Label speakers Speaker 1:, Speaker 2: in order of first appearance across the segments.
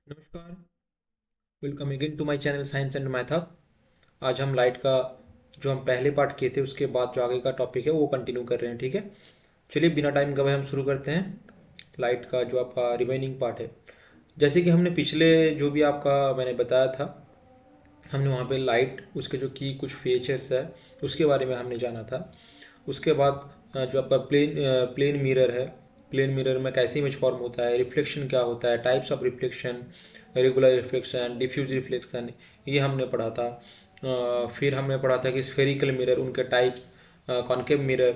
Speaker 1: नमस्कार। Welcome again to my channel science and math. आज हम लाइट का जो हम पहले पार्ट किए थे उसके बाद जो आगे का टॉपिक है वो कंटिन्यू कर रहे हैं। ठीक है, चलिए बिना टाइम गवाए हम शुरू करते हैं लाइट का जो आपका रिमेनिंग पार्ट है। जैसे कि हमने पिछले जो भी आपका मैंने बताया था, हमने वहाँ पे लाइट उसके जो की कुछ फीचर्स है उसके बारे में हमने जाना था। उसके बाद जो आपका प्लेन मिरर है, प्लेन मिरर में कैसे इमेज फॉर्म होता है, रिफ्लेक्शन क्या होता है, types of reflection, regular reflection, diffuse reflection, ये हमने पढ़ा था। फिर हमने पढ़ा था कि स्फेरिकल मिरर उनके types, concave mirror,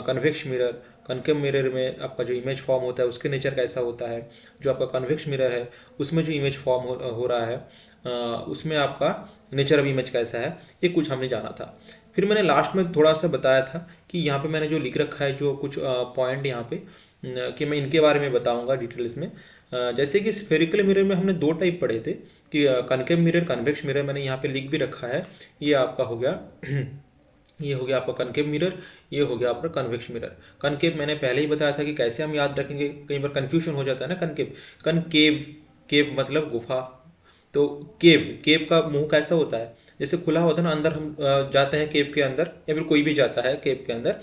Speaker 1: convex mirror. Concave mirror में आपका जो इमेज फॉर्म होता है उसके नेचर कैसा होता है, जो आपका कन्वेक्स मिरर है उसमें जो इमेज फॉर्म हो रहा है उसमें आपका नेचर ऑफ इमेज कैसा है, ये कुछ हमने जाना था। फिर मैंने लास्ट में थोड़ा सा बताया था कि यहाँ पे मैंने जो लिख रखा है जो कुछ पॉइंट यहाँ पे कि मैं इनके बारे में बताऊंगा डिटेल्स में। जैसे कि स्फेरिकल मिरर में हमने दो टाइप पढ़े थे कि कनकेव मिरर, कन्वेक्स मिरर। मैंने यहाँ पे लिख भी रखा है, ये आपका हो गया ये हो गया आपका कनकेव मिरर, ये हो गया आपका कन्वेक्स मिरर। कनकेव मैंने पहले ही बताया था कि कैसे हम याद रखेंगे, कई बार कन्फ्यूजन हो जाता है ना। कनकेव, कनकेव, केव मतलब गुफा। तो केव, केव का मुंह कैसा होता है, जैसे खुला होता है ना, अंदर हम जाते हैं केव के अंदर, या फिर कोई भी जाता है केव के अंदर।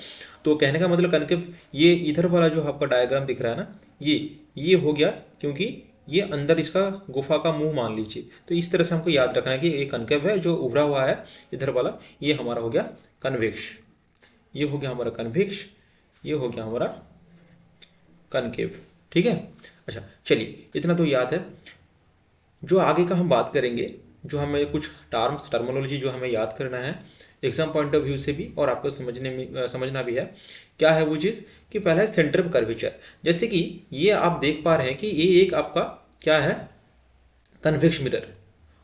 Speaker 1: तो कहने का मतलब कनकेव, ये इधर वाला जो आपका डायग्राम दिख रहा है ना, ये हो गया, क्योंकि ये अंदर इसका गुफा का मुंह मान लीजिए। तो इस तरह से हमको याद रखना है कि ये कनकेव है जो उभरा हुआ है इधर वाला, ये हमारा हो गया कन्वेक्स। ये हो गया हमारा कन्वेक्स, ये हो गया हमारा कनकेव। ठीक है, अच्छा चलिए इतना तो याद है। जो आगे का हम बात करेंगे, जो हमें कुछ टर्म्स, टर्मिनोलॉजी जो हमें याद करना है एग्जाम पॉइंट ऑफ व्यू से भी, और आपको समझने में समझना भी है। क्या है वो चीज़ कि पहला है सेंटर ऑफ कर्वेचर। जैसे कि ये आप देख पा रहे हैं कि ये एक आपका क्या है, कन्वेक्स मिरर,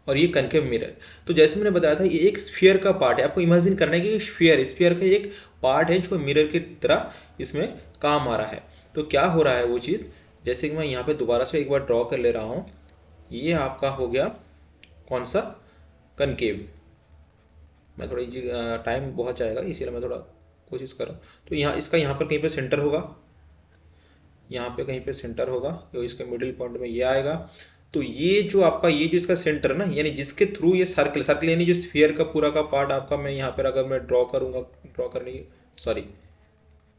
Speaker 1: और ये कनकेव मिरर। तो जैसे मैंने बताया था ये एक स्फीयर का पार्ट है। आपको इमेजिन करना है कि स्फीयर, स्फीयर का एक पार्ट है जो मिरर की तरह इसमें काम आ रहा है। तो क्या हो रहा है वो चीज़, जैसे कि मैं यहाँ पे दोबारा से एक बार ड्रॉ कर ले रहा हूँ। ये आपका हो गया कौन सा, कनकेव। मैं थोड़ा इजी, टाइम बहुत जाएगा इसीलिए मैं थोड़ा कोशिश कर रहा हूँ। तो यहाँ इसका यहाँ पर कहीं पे सेंटर होगा, यहाँ पे कहीं पे सेंटर होगा, तो इसके मिडिल पॉइंट में ये आएगा। तो ये जो आपका, ये जो इसका सेंटर ना, यानी जिसके थ्रू ये सर्कल, सर्कल यानी जो स्फीयर का पूरा का पार्ट आपका, मैं यहाँ पर अगर मैं ड्रॉ करूँगा, ड्रॉ करने की सॉरी,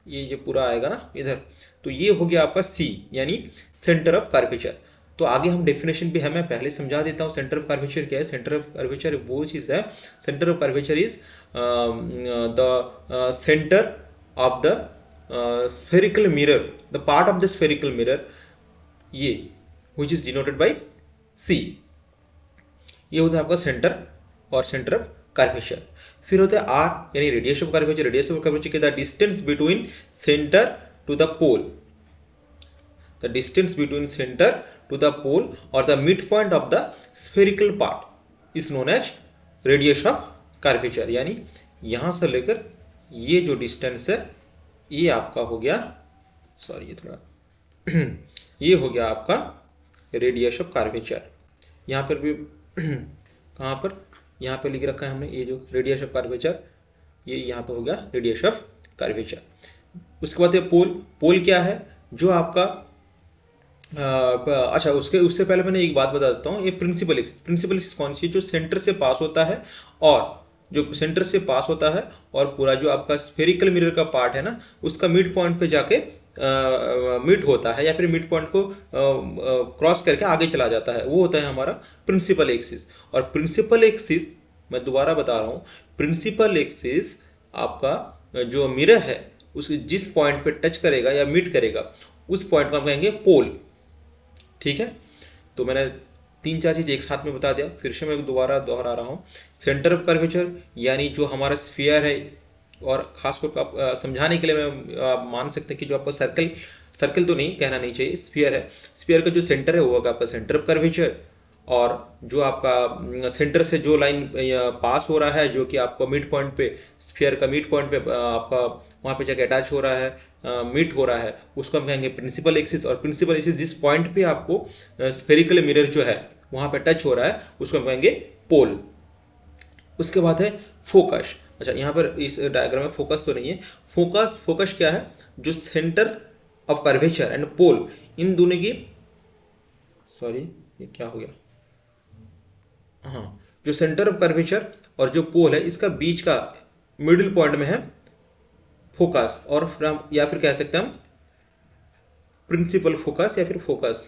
Speaker 1: ये पूरा आएगा ना इधर। तो ये हो गया आपका सी, यानी सेंटर ऑफ कर्वेचर। तो आगे हम डेफिनेशन भी है, मैं पहले समझा देता हूँ सेंटर ऑफ कर्वेचर क्या है। सेंटर ऑफ कर्वेचर वो चीज़ है, centre of curvature is the centre of the spherical mirror, the part of the spherical mirror, ये which is denoted by C, ये होता है आपका सेंटर और सेंटर ऑफ कर्वेचर। फिर होता है आर, यानी radius of curvature. Radius of curvature के the distance between centre to the pole, the distance between centre to the pole और the mid point of the spherical part is known as radius of curvature. यानी यहां से लेकर ये जो distance है ये आपका हो गया, सॉरी ये थोड़ा ये हो गया आपका रेडियस ऑफ कर्वेचर। यहाँ पर भी कहाँ पर, यहाँ पे लिख रखा है हमने, ये जो रेडियस ऑफ कर्वेचर, ये यहाँ पे हो गया रेडियस ऑफ कर्वेचर। उसके बाद ये पोल, पोल क्या है, जो आपका अच्छा उसके उससे पहले मैंने एक बात बता देता हूँ। ये प्रिंसिपल एक्सिस, प्रिंसिपल एक्सिस कौन सी है, जो सेंटर से पास होता है, और जो सेंटर से पास होता है और पूरा जो आपका स्फेरिकल मिरर का पार्ट है ना, उसका मिड पॉइंट पे जाके मिड होता है, या फिर मिड पॉइंट को क्रॉस करके आगे चला जाता है, वो होता है हमारा प्रिंसिपल एक्सिस। और प्रिंसिपल एक्सिस, मैं दोबारा बता रहा हूँ, प्रिंसिपल एक्सिस आपका जो मिरर है उस जिस पॉइंट पे टच करेगा या मीट करेगा उस पॉइंट को हम कहेंगे पोल। ठीक है, तो मैंने तीन चार चीज एक साथ में बता दिया, फिर से मैं दोबारा दोहरा रहा हूँ। सेंटर ऑफ कर्वेचर यानी जो हमारा स्फीयर है, और खासकर आप समझाने के लिए मैं आप मान सकते हैं कि जो आपका सर्कल, सर्कल तो नहीं कहना नहीं चाहिए, स्फीयर है, स्फीयर का जो सेंटर है वो होगा आपका सेंटर ऑफ कर्वेचर। और जो आपका सेंटर से जो लाइन पास हो रहा है, जो कि आपको मिड पॉइंट पे, स्फीयर का मिड पॉइंट पे आपका वहाँ पे जाके अटैच हो रहा है, मीट हो रहा है, उसको हम कहेंगे प्रिंसिपल एक्सिस। और प्रिंसिपल एक्सिस जिस पॉइंट पे आपको स्फेरिकल मिरर जो है वहाँ पे टच हो रहा है उसको हम कहेंगे पोल। उसके बाद है फोकस। अच्छा यहाँ पर इस डायग्राम में फोकस तो नहीं है, फोकस, फोकस क्या है, जो centre of curvature and pole इन दोनों की सॉरी ये क्या हो गया, हाँ, जो सेंटर ऑफ कर्वेचर और जो पोल है इसका बीच का मिडिल पॉइंट में है फोकस, और फिर हम या फिर कह सकते हैं हम प्रिंसिपल फोकस या फिर फोकस,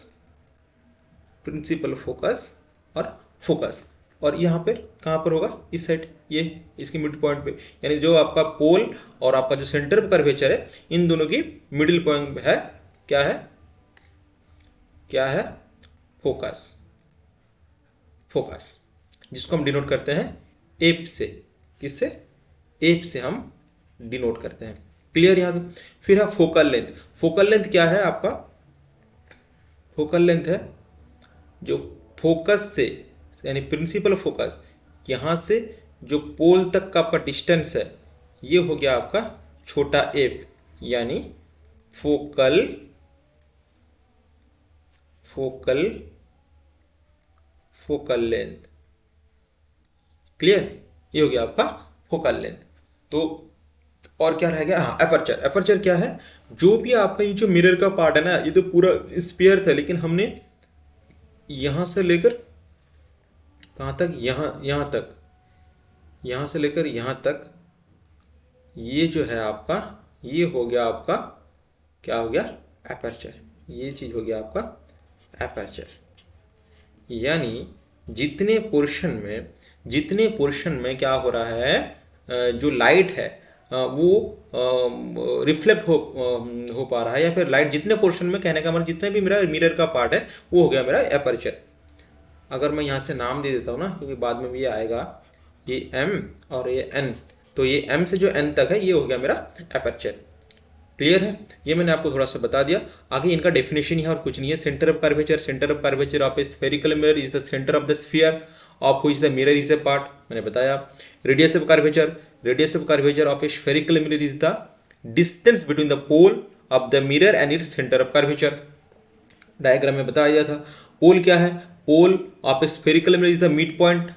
Speaker 1: प्रिंसिपल फोकस और फोकस। और यहाँ पे कहाँ पर होगा, इस साइड, ये इसकी मिड पॉइंट पे, यानी जो आपका पोल और आपका जो सेंटर ऑफ कर्वेचर है इन दोनों की मिडिल पॉइंट है, क्या है, क्या है, फोकस, फोकस, जिसको हम डिनोट करते हैं एप से, किससे, एप से हम डिनोट करते हैं। क्लियर यहाँ पे। फिर है फोकल लेंथ। फोकल लेंथ क्या है आपका, फोकल लेंथ है जो फोकस से, यानी प्रिंसिपल फोकस, यहां से जो पोल तक का आपका डिस्टेंस है ये हो गया आपका छोटा एफ, यानी focal, focal, focal length. Clear, ये हो गया आपका फोकल लेंथ। तो और क्या रह गया, हाँ, एपर्चर। एपर्चर क्या है, जो भी आपका ये जो मिरर का पार्ट है ना, ये तो पूरा स्फीयर था, लेकिन हमने यहां से लेकर कहां तक, यहां तक, यहां से लेकर यहां तक, ये जो है आपका, ये हो गया आपका, क्या हो गया, एपर्चर। ये चीज हो गया आपका एपर्चर। यानी जितने पोर्शन में क्या हो रहा है, जो लाइट है वो रिफ्लेक्ट हो पा रहा है, या फिर लाइट जितने पोर्शन में, कहने का मतलब जितने भी मेरा मिरर का पार्ट है वो हो गया मेरा एपर्चर। अगर मैं यहाँ से नाम दे देता हूँ ना, क्योंकि बाद में भी ये आएगा, ये M और ये N, तो ये M से जो N तक है ये हो गया मेरा एपर्चर। क्लियर है, ये मैंने आपको थोड़ा सा बता दिया। आगे इनका डेफिनेशन है और कुछ नहीं है। Centre of curvature, centre of curvature of a spherical mirror is the centre of the sphere of which the mirror is a part, मैंने बताया। Radius of curvature, radius of curvature of a spherical mirror is the distance between the pole of the mirror and its centre of curvature, diagram में बताया दिया था। Pole क्या है, pole of a spherical mirror is the mid point,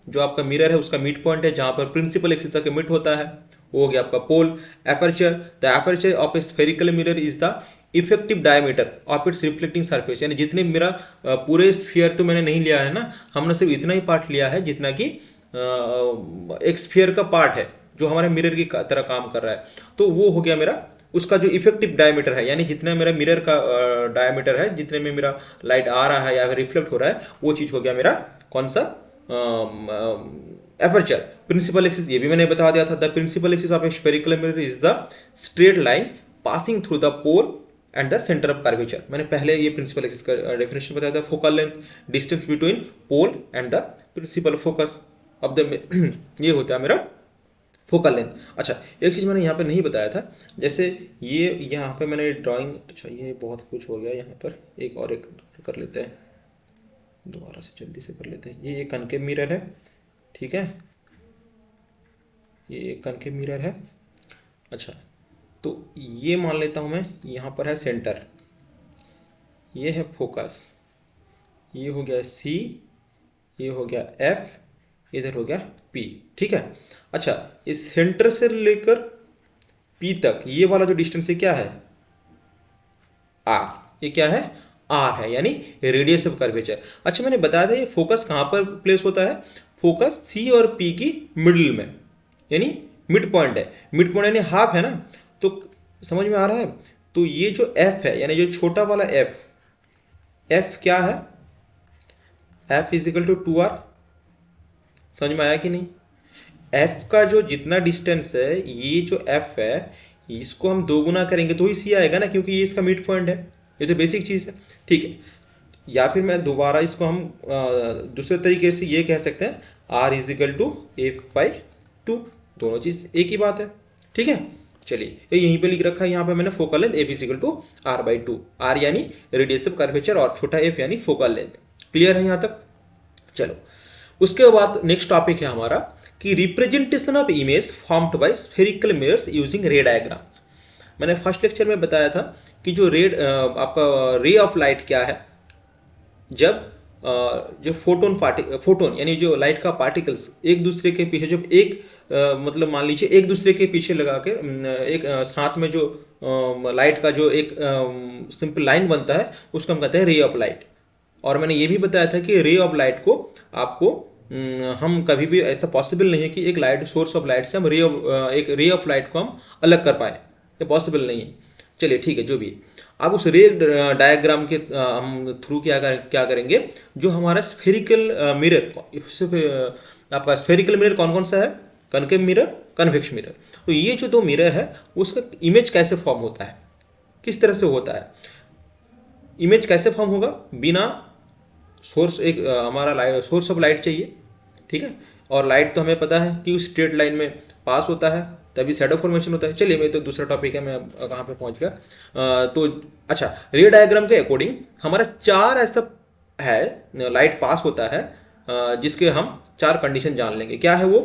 Speaker 1: जो आपका mirror है उसका मिड पॉइंट है, जहां पर प्रिंसिपल एक्सिस तक मिड होता है, वो हो गया आपका pole. Aperture, the aperture of a spherical mirror is the effective diameter of its reflecting surface, यानी जितने मेरा पूरे स्फीयर तो मैंने नहीं लिया है ना, हमने सिर्फ इतना ही पार्ट लिया है जितना कि एक स्फीयर का पार्ट है जो हमारे मिरर की तरह काम कर रहा है, तो वो हो गया मेरा उसका जो इफेक्टिव डायमीटर है, यानी जितना मेरा मिरर का डायमीटर है, जितने में मेरा लाइट आ रहा है या रिफ्लेक्ट हो रहा है, वो चीज हो गया मेरा कौन सा, एपर्चर। प्रिंसिपल एक्सिस ये भी मैंने बता दिया था, the principal axis of a spherical mirror is the straight line passing through the pole and the centre of curvature. मैंने पहले ये प्रिंसिपल एक्सिस का डेफिनेशन बताया था। Focal length, distance between pole and the principal focus of the ये होता है मेरा फोकल लेंथ। अच्छा, एक चीज़ मैंने यहाँ पे नहीं बताया था, जैसे ये यहाँ पे मैंने ड्राइंग, अच्छा ये बहुत कुछ हो गया यहाँ पर, एक और एक कर लेते हैं, दोबारा से जल्दी से कर लेते हैं। ये एक कनकेव मिरर है, ठीक है, ये एक कनकेव मिरर है। अच्छा, तो ये मान लेता हूँ मैं, यहाँ पर है सेंटर, ये है फोकस, ये हो गया C, ये हो गया F, इधर हो गया P, ठीक है। अच्छा, इस सेंटर से लेकर P तक ये वाला जो डिस्टेंस है क्या है, R, ये क्या है, R है, यानी रेडियस ऑफ कर्वेचर। अच्छा, मैंने बताया था ये फोकस कहाँ पर प्लेस होता है, फोकस C और P की मिडिल में, यानी मिड पॉइंट है, मिड पॉइंट यानी हाफ है ना, तो समझ में आ रहा है। तो ये जो F है, यानी जो छोटा वाला F क्या है, F is equal to 2R, समझ में आया कि नहीं। F का जो जितना डिस्टेंस है, ये जो F है इसको हम 2 गुना करेंगे तो ही C आएगा ना, क्योंकि ये इसका मिड पॉइंट है, ये तो बेसिक चीज़ है, ठीक है। या फिर मैं दोबारा इसको हम दूसरे तरीके से ये कह सकते हैं, R is equal to F/2, दोनों चीज़ एक ही बात है, ठीक है। चलिए, ये यहीं पे लिख रखा है, यहाँ पे मैंने focal length F is equal to R/2, R यानी रेडियस ऑफ कर्वेचर और छोटा f यानी फोकल लेंथ। क्लियर है यहाँ तक। चलो, उसके बाद नेक्स्ट टॉपिक है हमारा कि representation of image formed by spherical mirrors using रे डायग्राम्स। मैंने फर्स्ट लेक्चर में बताया था कि जो आपका रे ऑफ लाइट क्या है, जब जो फोटोन यानी जो लाइट का पार्टिकल्स एक दूसरे के पीछे, जब एक मतलब मान लीजिए एक दूसरे के पीछे लगा के एक साथ में जो लाइट का जो एक सिंपल लाइन बनता है, उसको हम कहते हैं रे ऑफ लाइट। और मैंने ये भी बताया था कि रे ऑफ लाइट को आपको हम कभी भी ऐसा पॉसिबल नहीं है कि एक लाइट सोर्स ऑफ लाइट से हम एक रे ऑफ लाइट को हम अलग कर पाए, ये पॉसिबल नहीं है। चलिए ठीक है, जो भी है। अब उस रे डायग्राम के हम थ्रू क्या करेंगे, जो हमारा स्फेरिकल मिरर, आपका स्फेरिकल मिरर कौन कौन सा है, कनकेव मिरर, कन्वेक्स मिरर। तो ये जो दो मिरर है उसका इमेज कैसे फॉर्म होता है, किस तरह से होता है, इमेज कैसे फॉर्म होगा, बिना सोर्स, एक हमारा सोर्स ऑफ लाइट चाहिए, ठीक है। और लाइट तो हमें पता है कि उस स्ट्रेट लाइन में पास होता है, तभी शैडो फॉर्मेशन होता है। चलिए, मैं तो दूसरा टॉपिक है, मैं अब कहाँ पे पहुँच गया। तो अच्छा, रे डायग्राम के अकॉर्डिंग हमारा चार ऐसा है लाइट पास होता है जिसके हम चार कंडीशन जान लेंगे। क्या है वो?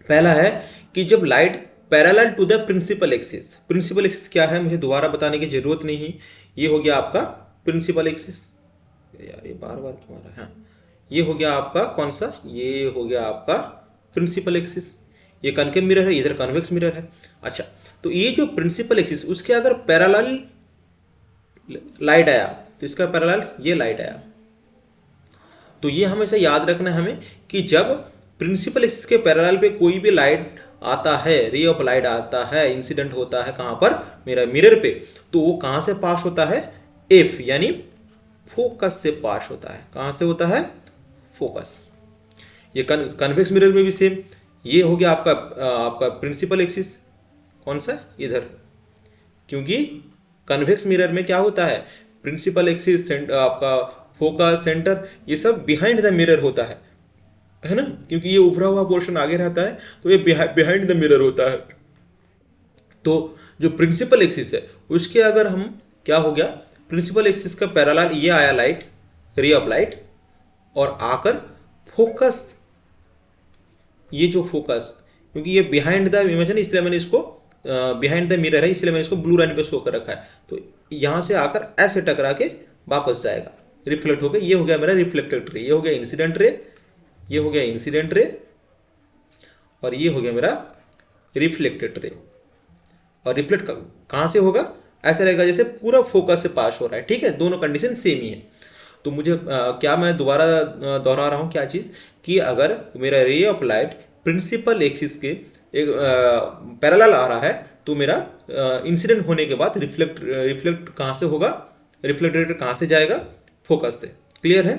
Speaker 1: पहला है कि जब light parallel to the principal axis. Principal axis क्या है मुझे दोबारा बताने की जरूरत नहीं, ये हो गया आपका प्रिंसिपल एक्सिस। यार ये बार बार क्यों आ रहा है? हाँ, ये हो गया आपका कौन सा, ये हो गया आपका प्रिंसिपल एक्सिस। ये कनकेव मिरर है, इधर कन्वेक्स मिरर है। अच्छा, तो ये जो प्रिंसिपल एक्सिस उसके अगर पैरेलल लाइट आया तो इसका पैरेलल ये लाइट आया। तो ये हमेशा याद रखना है हमें कि जब प्रिंसिपल एक्सिस के पैरेलल पे कोई भी लाइट आता है, रे ऑफ लाइट आता है, इंसिडेंट होता है कहां पर, मेरा मिरर पे, तो वो कहां से पास होता है, एफ यानी फोकस से पास होता है। कहां से होता है? फोकस। ये कन्वेक्स मिरर में भी सेम, ये हो गया आपका प्रिंसिपल एक्सिस, कौन सा, इधर। क्योंकि कन्वेक्स मिरर में क्या होता है, प्रिंसिपल एक्सिस, आपका फोकस, सेंटर, ये सब बिहाइंड द मिरर होता है ना, क्योंकि ये उभरा हुआ पोर्शन आगे रहता है, तो ये बिहाइंड द मिरर होता है। तो जो प्रिंसिपल एक्सिस है उसके अगर हम, क्या हो गया, प्रिंसिपल एक्सिस का पैरेलल ये आया लाइट, रे ऑफ लाइट, और आकर फोकस, ये जो फोकस, क्योंकि ये बिहाइंड द इमेज है इसलिए मैंने इसको बिहाइंड द मिरर है इसलिए मैंने इसको ब्लू लाइन पे शो कर रखा है। तो यहां से आकर ऐसे टकरा के वापस जाएगा, रिफ्लेक्ट होकर, ये हो गया मेरा रिफ्लेक्टेड रे, ये हो गया इंसिडेंट रे, ये हो गया इंसिडेंट रे, और ये हो गया मेरा रिफ्लेक्टेड रे। और रिफ्लेक्ट कहां से होगा, ऐसा रहेगा जैसे पूरा फोकस से पास हो रहा है, ठीक है, दोनों कंडीशन सेम ही है। तो मुझे क्या मैं दोबारा दोहरा रहा हूं क्या चीज, कि अगर मेरा रे ऑफ लाइट प्रिंसिपल एक्सिस के एक पैरेलल आ रहा है तो मेरा इंसिडेंट होने के बाद रिफ्लेक्ट कहां से होगा, रिफ्लेक्टेड कहां से जाएगा, फोकस से। क्लियर है?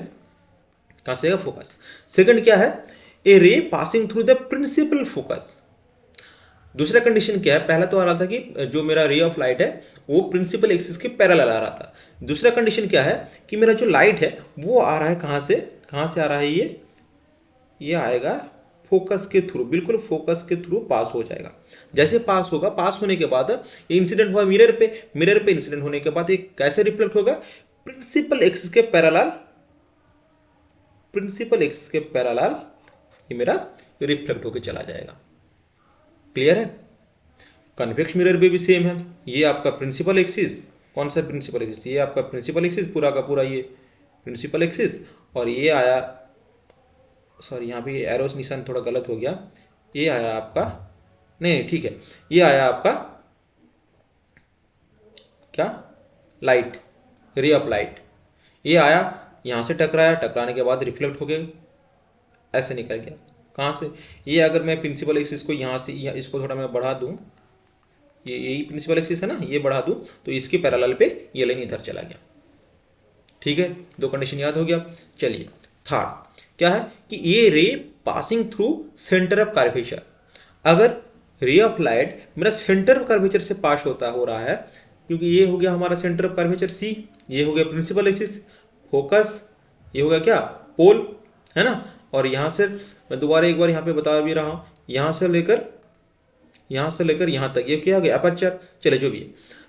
Speaker 1: कहां से जाएगा, फोकस। सेकंड क्या है, a ray passing through the principal focus. दूसरा कंडीशन क्या है, पहला तो आ रहा था कि जो मेरा रे ऑफ लाइट है वो प्रिंसिपल एक्सिस के पैरेलल आ रहा था। दूसरा कंडीशन क्या है कि मेरा जो लाइट है वो आ रहा है कहां से आ रहा है, ये आएगा फोकस के थ्रू, बिल्कुल फोकस के थ्रू पास हो जाएगा। जैसे पास होगा, पास होने के बाद ये इंसिडेंट हुआ मिरर पे, मिरर पे इंसिडेंट होने के बाद ये कैसे रिफ्लेक्ट होगा, प्रिंसिपल एक्सिस के पैरेलल, प्रिंसिपल एक्सिस के पैरेलल ये मेरा रिफ्लेक्ट होकर चला जाएगा। क्लियर है? कन्वेक्स मिरर पे भी सेम है, ये आपका प्रिंसिपल एक्सिस, कौन सा प्रिंसिपल एक्सिस, ये आपका प्रिंसिपल एक्सिस पूरा का पूरा, ये प्रिंसिपल एक्सिस, और ये आया, सॉरी यहाँ पे एरोस निशान थोड़ा गलत हो गया, ये आया आपका, नहीं ठीक है, ये आया आपका क्या, लाइट, रे ऑफ लाइट, ये आया यहाँ से टकराया, टकराने के बाद रिफ्लेक्ट हो गया, ऐसे निकल गया। कहाँ से, ये अगर मैं प्रिंसिपल एक्सिस को यहाँ से इसको थोड़ा मैं बढ़ा दूँ, ये यही प्रिंसिपल एक्सिस है ना, ये बढ़ा दूँ तो इसके पैरेलल पे ये लाइन इधर चला गया। ठीक है, दो कंडीशन याद हो गया। चलिए थर्ड क्या है कि ये रे passing through centre of curvature. अगर रे ऑफ लाइट मेरा सेंटर ऑफ कर्वेचर से पास हो रहा है, क्योंकि ये हो गया हमारा सेंटर ऑफ कर्वेचर सी, ये हो गया प्रिंसिपल एक्सिस, फोकस, ये हो गया क्या, पोल, है ना। और यहां से मैं दोबारा एक बार यहाँ पे बता भी रहा हूं, यहां से लेकर यहां तक ये क्या गया, अपर्चर। चले जो भी है,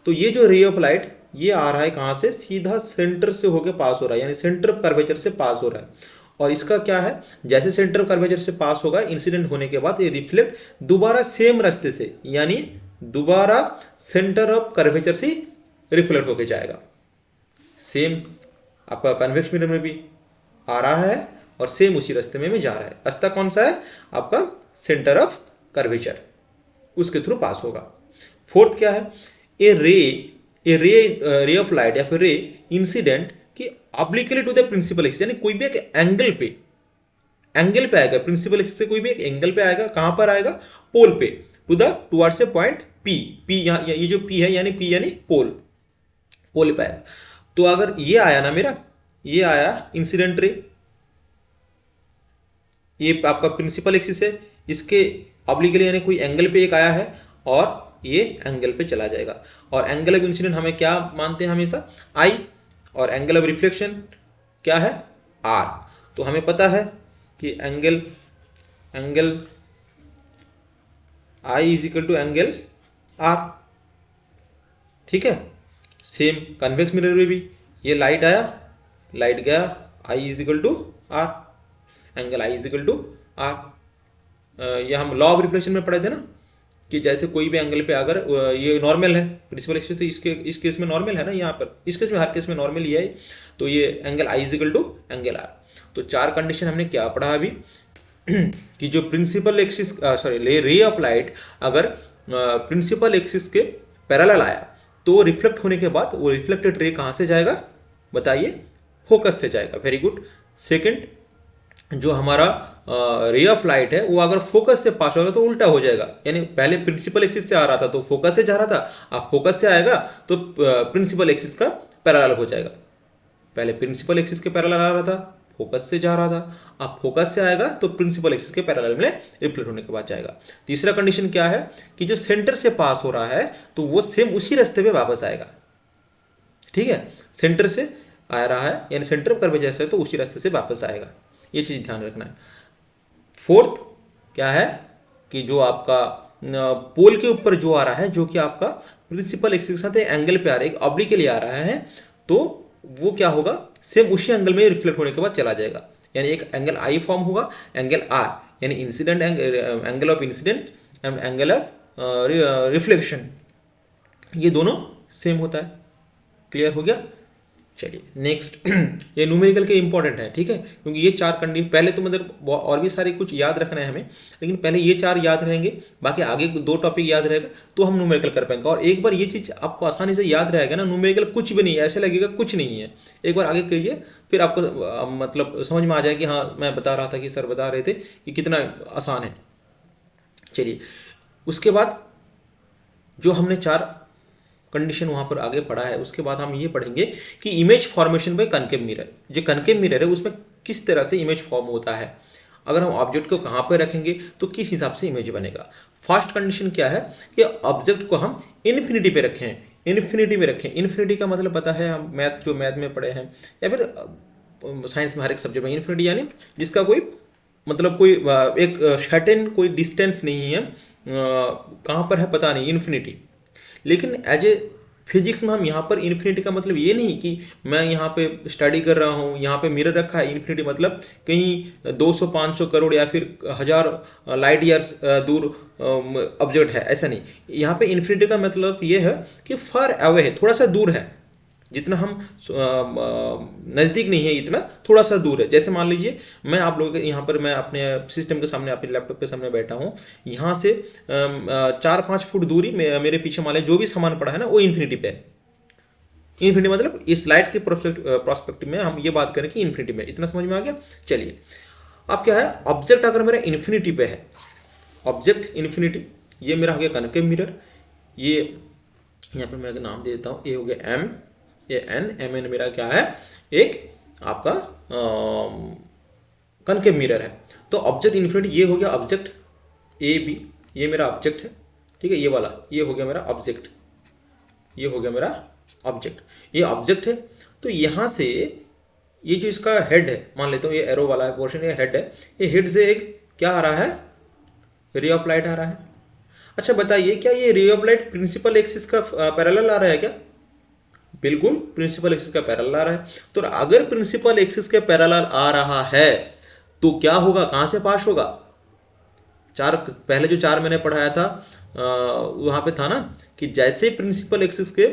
Speaker 1: तो ये जो रे ऑफ लाइट ये आ रहा है कहां से, सीधा सेंटर से होकर पास हो रहा है, यानी सेंटर ऑफ कर्वेचर से पास हो रहा है। और इसका क्या है, जैसे सेंटर ऑफ कर्वेचर से पास होगा, इंसिडेंट होने के बाद ये रिफ्लेक्ट दोबारा सेम रास्ते से, यानी दोबारा सेंटर ऑफ कर्वेचर से रिफ्लेक्ट होकर जाएगा। सेम आपका कन्वेक्स मिरर में भी आ रहा है और सेम उसी रास्ते में जा रहा है। रास्ता कौन सा है आपका, सेंटर ऑफ कर्वेचर, उसके थ्रू पास होगा। फोर्थ क्या है, ए रे ऑफ लाइट या फिर रे इंसिडेंट कि obliquely to the principal axis, यानी कोई भी एक एंगल पे आएगा, प्रिंसिपल एक्सिस से कोई भी एक एंगल पे आएगा, कहां पर आएगा, पोल पे, टुवर्ड्स ए पॉइंट पी। ये जो पी है यानी पी यानी पोल पे आएगा। तो अगर ये आया ना मेरा, ये आया इंसिडेंट रे, ये आपका प्रिंसिपल एक्सिस है, इसके ऑब्लिकली यानी कोई एंगल पे एक आया है और ये एंगल पे चला जाएगा। और एंगल ऑफ इंसिडेंट हमें क्या मानते हैं हमेशा, आई, और एंगल ऑफ रिफ्लेक्शन क्या है, आर। तो हमें पता है कि angle I is equal to angle r, ठीक है। सेम कन्वेक्स मिरर में भी ये लाइट आया, लाइट गया, I is equal to R, angle I is equal to R. ये हम लॉ ऑफ रिफ्लेक्शन में पढ़े थे ना, कि जैसे कोई भी एंगल पे अगर ये नॉर्मल है प्रिंसिपल एक्सिस, तो इस केस में नॉर्मल है ना, यहाँ पर इस केस में हर केस में नॉर्मल ही है, तो ये angle I is equal to angle r. तो चार कंडीशन हमने क्या पढ़ा अभी कि जो principal axis ray of light अगर प्रिंसिपल एक्सिस के पैरेलल आया तो रिफ्लेक्ट होने के बाद वो रिफ्लेक्टेड रे कहाँ से जाएगा, बताइए, फोकस से जाएगा। Very good. सेकंड, जो हमारा रे ऑफ लाइट है वो अगर फोकस से पास होगा तो उल्टा हो जाएगा, यानी पहले प्रिंसिपल एक्सिस से आ रहा था तो फोकस से जा रहा था, अब फोकस से आएगा तो प्रिंसिपल एक्सिस का पैरेलल हो जाएगा। पहले प्रिंसिपल एक्सिस के पैरेलल आ रहा था, फोकस से जा रहा था, अब फोकस से आएगा तो प्रिंसिपल एक्सिस के पैरेलल में रिफ्लेक्ट होने के बाद जाएगा। तीसरा कंडीशन क्या है कि जो सेंटर से पास हो रहा है तो वो सेम उसी रास्ते पे वापस आएगा, ठीक है। सेंटर से आ रहा है यानी सेंटर कर्व जैसे है तो उसी रास्ते से वापस आएगा, ये चीज ध्यान रखना है। फोर्थ क्या है कि जो आपका पोल के ऊपर जो आ रहा है, जो कि आपका प्रिंसिपल एक्सिस के साथ एंगल पे आ रहा है, ऑब्लिकली आ रहा है, तो वो क्या होगा, सेम उसी एंगल में रिफ्लेक्ट होने के बाद चला जाएगा, यानी एक एंगल आई फॉर्म होगा, एंगल आर, यानी incident angle of incident and angle of reflection, ये दोनों सेम होता है। क्लियर हो गया। चलिए नेक्स्ट ये न्यूमेरिकल के इंपॉर्टेंट है, ठीक है, क्योंकि ये चार कंडीशन पहले तो मतलब और भी सारी कुछ याद रखना है हमें, लेकिन पहले ये चार याद रहेंगे, बाकी आगे दो टॉपिक याद रहेगा तो हम न्यूमेरिकल कर पाएंगे। और एक बार ये चीज आपको आसानी से याद रहेगा ना, न्यूमेरिकल कुछ भी नहीं है, ऐसे लगेगा कुछ नहीं है, एक बार आगे करिए फिर आपको मतलब समझ में आ जाए कि हाँ मैं बता रहा था कि सर बता रहे थे कि कितना आसान है। चलिए उसके बाद जो हमने चार कंडीशन वहां पर आगे पढ़ा है, उसके बाद हम ये पढ़ेंगे कि image formation by concave mirror. जो कनकेव मिरर है उसमें किस तरह से इमेज फॉर्म होता है, अगर हम ऑब्जेक्ट को कहां पर रखेंगे तो किस हिसाब से इमेज बनेगा। फर्स्ट कंडीशन क्या है कि ऑब्जेक्ट को हम इन्फिनिटी पे रखें, इन्फिनिटी पे रखें। इन्फिनिटी का मतलब पता है, हम मैथ में पढ़े हैं या फिर साइंस में हर एक सब्जेक्ट में, इन्फिनिटी यानी जिसका कोई मतलब कोई एक सर्टेन कोई डिस्टेंस नहीं है, कहाँ पर है पता नहीं, इन्फिनिटी। लेकिन एज ए फिजिक्स में हम यहाँ पर इन्फिनिटी का मतलब ये नहीं कि मैं यहाँ पे स्टडी कर रहा हूँ, यहाँ पे मिरर रखा है, इन्फिनिटी मतलब कहीं 200-500 करोड़ या फिर 1000 लाइट ईयर्स दूर ऑब्जेक्ट है, ऐसा नहीं। यहाँ पे इन्फिनिटी का मतलब ये है कि फार अवे है, थोड़ा सा दूर है, जितना हम नज़दीक नहीं है इतना थोड़ा सा दूर है। जैसे मान लीजिए मैं आप लोगों के यहाँ पर मैं अपने सिस्टम के सामने अपने लैपटॉप के सामने बैठा हूँ, यहाँ से 4-5 फुट दूरी मेरे पीछे मान लीजिए जो भी सामान पड़ा है ना वो इन्फिनिटी पे है। इन्फिनिटी मतलब इस लाइट के प्रोस्पेक्टिव में हम ये बात करें कि इन्फिनिटी में, इतना समझ में आ गया। चलिए अब क्या है, ऑब्जेक्ट अगर मेरा इन्फिनिटी पे है, ऑब्जेक्ट इन्फिनिटी, ये मेरा हो गया कनकेव मिरर, ये यहाँ पर मैं नाम दे देता हूँ, ये हो गया एम, ये एम एन मेरा क्या है, एक आपका कनकेव मिरर है। तो ऑब्जेक्ट इन्फिनिटी ये हो गया ऑब्जेक्ट ए बी, ये मेरा ऑब्जेक्ट है, ठीक है, ये वाला ये हो गया मेरा ऑब्जेक्ट, ये हो गया मेरा ऑब्जेक्ट, ये ऑब्जेक्ट है। तो यहाँ से ये जो इसका हेड है, मान लेता हूँ ये एरो वाला है पोर्शन, ये हेड है, ये हेड से एक क्या आ रहा है, रे ऑफ लाइट आ रहा है। अच्छा बताइए क्या ये ray of light principal axis का पैरेलल आ रहा है क्या? बिल्कुल प्रिंसिपल एक्सिस का पैरेलल आ रहा है। तो अगर प्रिंसिपल एक्सिस के पैरेलल आ रहा है तो क्या होगा, कहां से पास होगा, चार पहले जो चार मैंने पढ़ाया था वहां पे था ना कि जैसे प्रिंसिपल एक्सिस के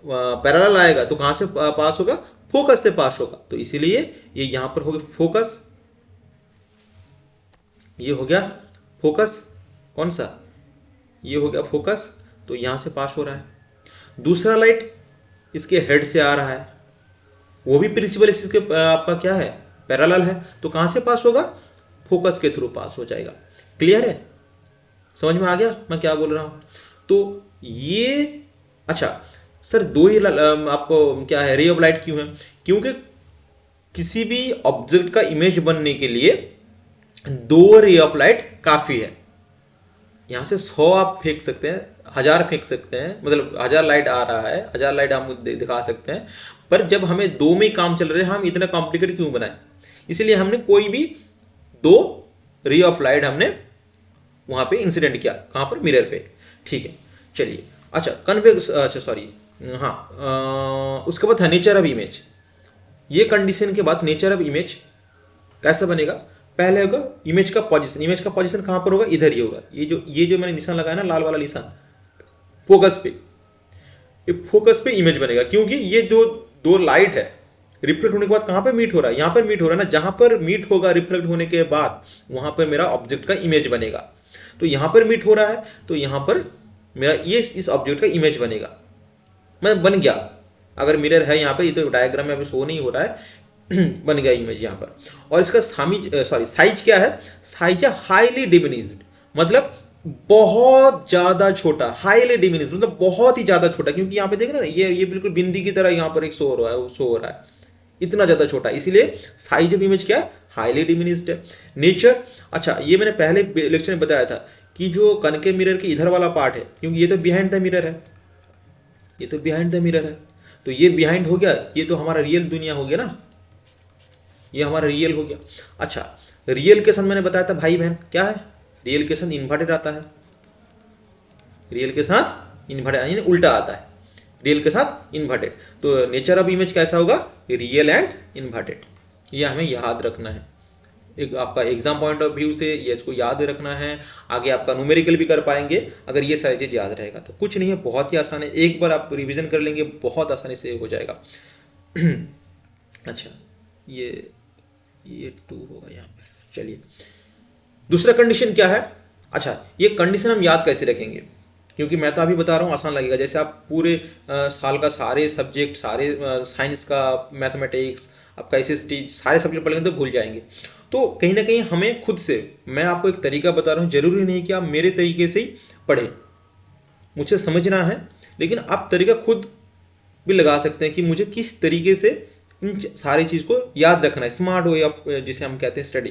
Speaker 1: पैरेलल आएगा तो कहां से पास होगा, फोकस से पास होगा। तो इसीलिए ये यहां पर हो गया फोकस, ये हो गया फोकस, कौन सा, ये हो गया फोकस, तो यहां से पास हो रहा है। दूसरा लाइट इसके हेड से आ रहा है, वो भी प्रिंसिपल एक्सिस के आपका क्या है, पैरेलल है, तो कहां से पास होगा, फोकस के थ्रू पास हो जाएगा। क्लियर है, समझ में आ गया मैं क्या बोल रहा हूं। तो ये अच्छा सर दो ही आपको क्या है रे ऑफ लाइट क्यों है, क्योंकि किसी भी ऑब्जेक्ट का इमेज बनने के लिए दो रे ऑफ लाइट काफी है। यहां से 100 आप फेंक सकते हैं, 1000 फेंक सकते हैं, मतलब 1000 लाइट आ रहा है, 1000 लाइट हम दिखा सकते हैं, पर जब हमें दो में काम चल रहे हैं हम इतना कॉम्प्लिकेट क्यों बनाए, इसलिए हमने कोई भी दो रे ऑफ लाइट हमने वहां पे इंसिडेंट किया, कहां पर, मिरर पे। ठीक है, चलिए अच्छा कन्वेक्स, अच्छा सॉरी, हाँ उसके बाद है नेचर ऑफ इमेज। ये कंडीशन के बाद नेचर ऑफ इमेज कैसा बनेगा, पहले होगा इमेज का पोजीशन, इमेज का पोजीशन कहां पर होगा, इधर ही होगा, ये जो मैंने निशान लगाया ना लाल वाला निशान, फोकस पे, ये फोकस पे इमेज बनेगा, क्योंकि ये जो दो लाइट है रिफ्लेक्ट होने के बाद कहां पर मीट हो रहा है, यहां पर मीट हो रहा है ना, जहां पर मीट होगा रिफ्लेक्ट होने के बाद वहां पर मेरा ऑब्जेक्ट का इमेज बनेगा। तो यहां पर मीट हो रहा है तो यहां पर मेरा ये इस ऑब्जेक्ट का इमेज बनेगा, मैं बन गया। अगर मिरर है यहाँ पे, ये तो डायग्राम में अभी शो नहीं हो रहा है बन गया इमेज यहाँ पर। और इसका साइज क्या है, साइज है हाईली डिमिनिज्ड, मतलब बहुत ज्यादा छोटा, हाईली डिमिनिज्ड मतलब बहुत ही ज्यादा छोटा, क्योंकि यहाँ पे देख रहे हैं ये बिल्कुल बिंदी की तरह यहाँ पर एक शो हो रहा है, इतना ज्यादा छोटा, इसीलिए साइज ऑफ इमेज क्या है, हाईली डिमिनिज्ड है। नेचर, अच्छा ये मैंने पहले लेक्चर में बताया था कि जो कनकेव मिरर के इधर वाला पार्ट है, क्योंकि ये तो बिहाइंड द मिरर है, ये तो बिहाइंड द मिरर है, तो ये बिहाइंड हो गया, ये तो हमारा रियल दुनिया हो गया ना, ये हमारा रियल हो गया। अच्छा रियल के साथ मैंने बताया था भाई बहन क्या है, रियल के साथ इन्वर्टेड आता है, रियल के साथ इन्वर्टेड यानी उल्टा आता है, रियल के साथ इन्वर्टेड। तो नेचर ऑफ इमेज कैसा होगा, रियल एंड इन्वर्टेड, ये हमें याद रखना है, एक आपका एग्जाम पॉइंट ऑफ व्यू से ये इसको याद रखना है, आगे आपका न्यूमेरिकल भी कर पाएंगे अगर ये सारी चीज याद रहेगा तो। कुछ नहीं है, बहुत ही आसान है, एक बार आप रिवीजन कर लेंगे बहुत आसानी से हो जाएगा अच्छा ये 2 होगा यहाँ पे, चलिए दूसरा कंडीशन क्या है। अच्छा ये कंडीशन हम याद कैसे रखेंगे, क्योंकि मैं तो अभी बता रहा हूँ आसान लगेगा, जैसे आप पूरे साल का सारे सब्जेक्ट, सारे साइंस का, मैथमेटिक्स, आपका एसएसटी सारे सब्जेक्ट पढ़ेंगे तो भूल जाएंगे। तो कहीं ना कहीं हमें खुद से, मैं आपको एक तरीका बता रहा हूँ, जरूरी नहीं कि आप मेरे तरीके से ही पढ़ें, मुझे समझना है, लेकिन आप तरीका खुद भी लगा सकते हैं कि मुझे किस तरीके से इन सारी चीज़ को याद रखना है, स्मार्ट वे ऑफ जिसे हम कहते हैं स्टडी,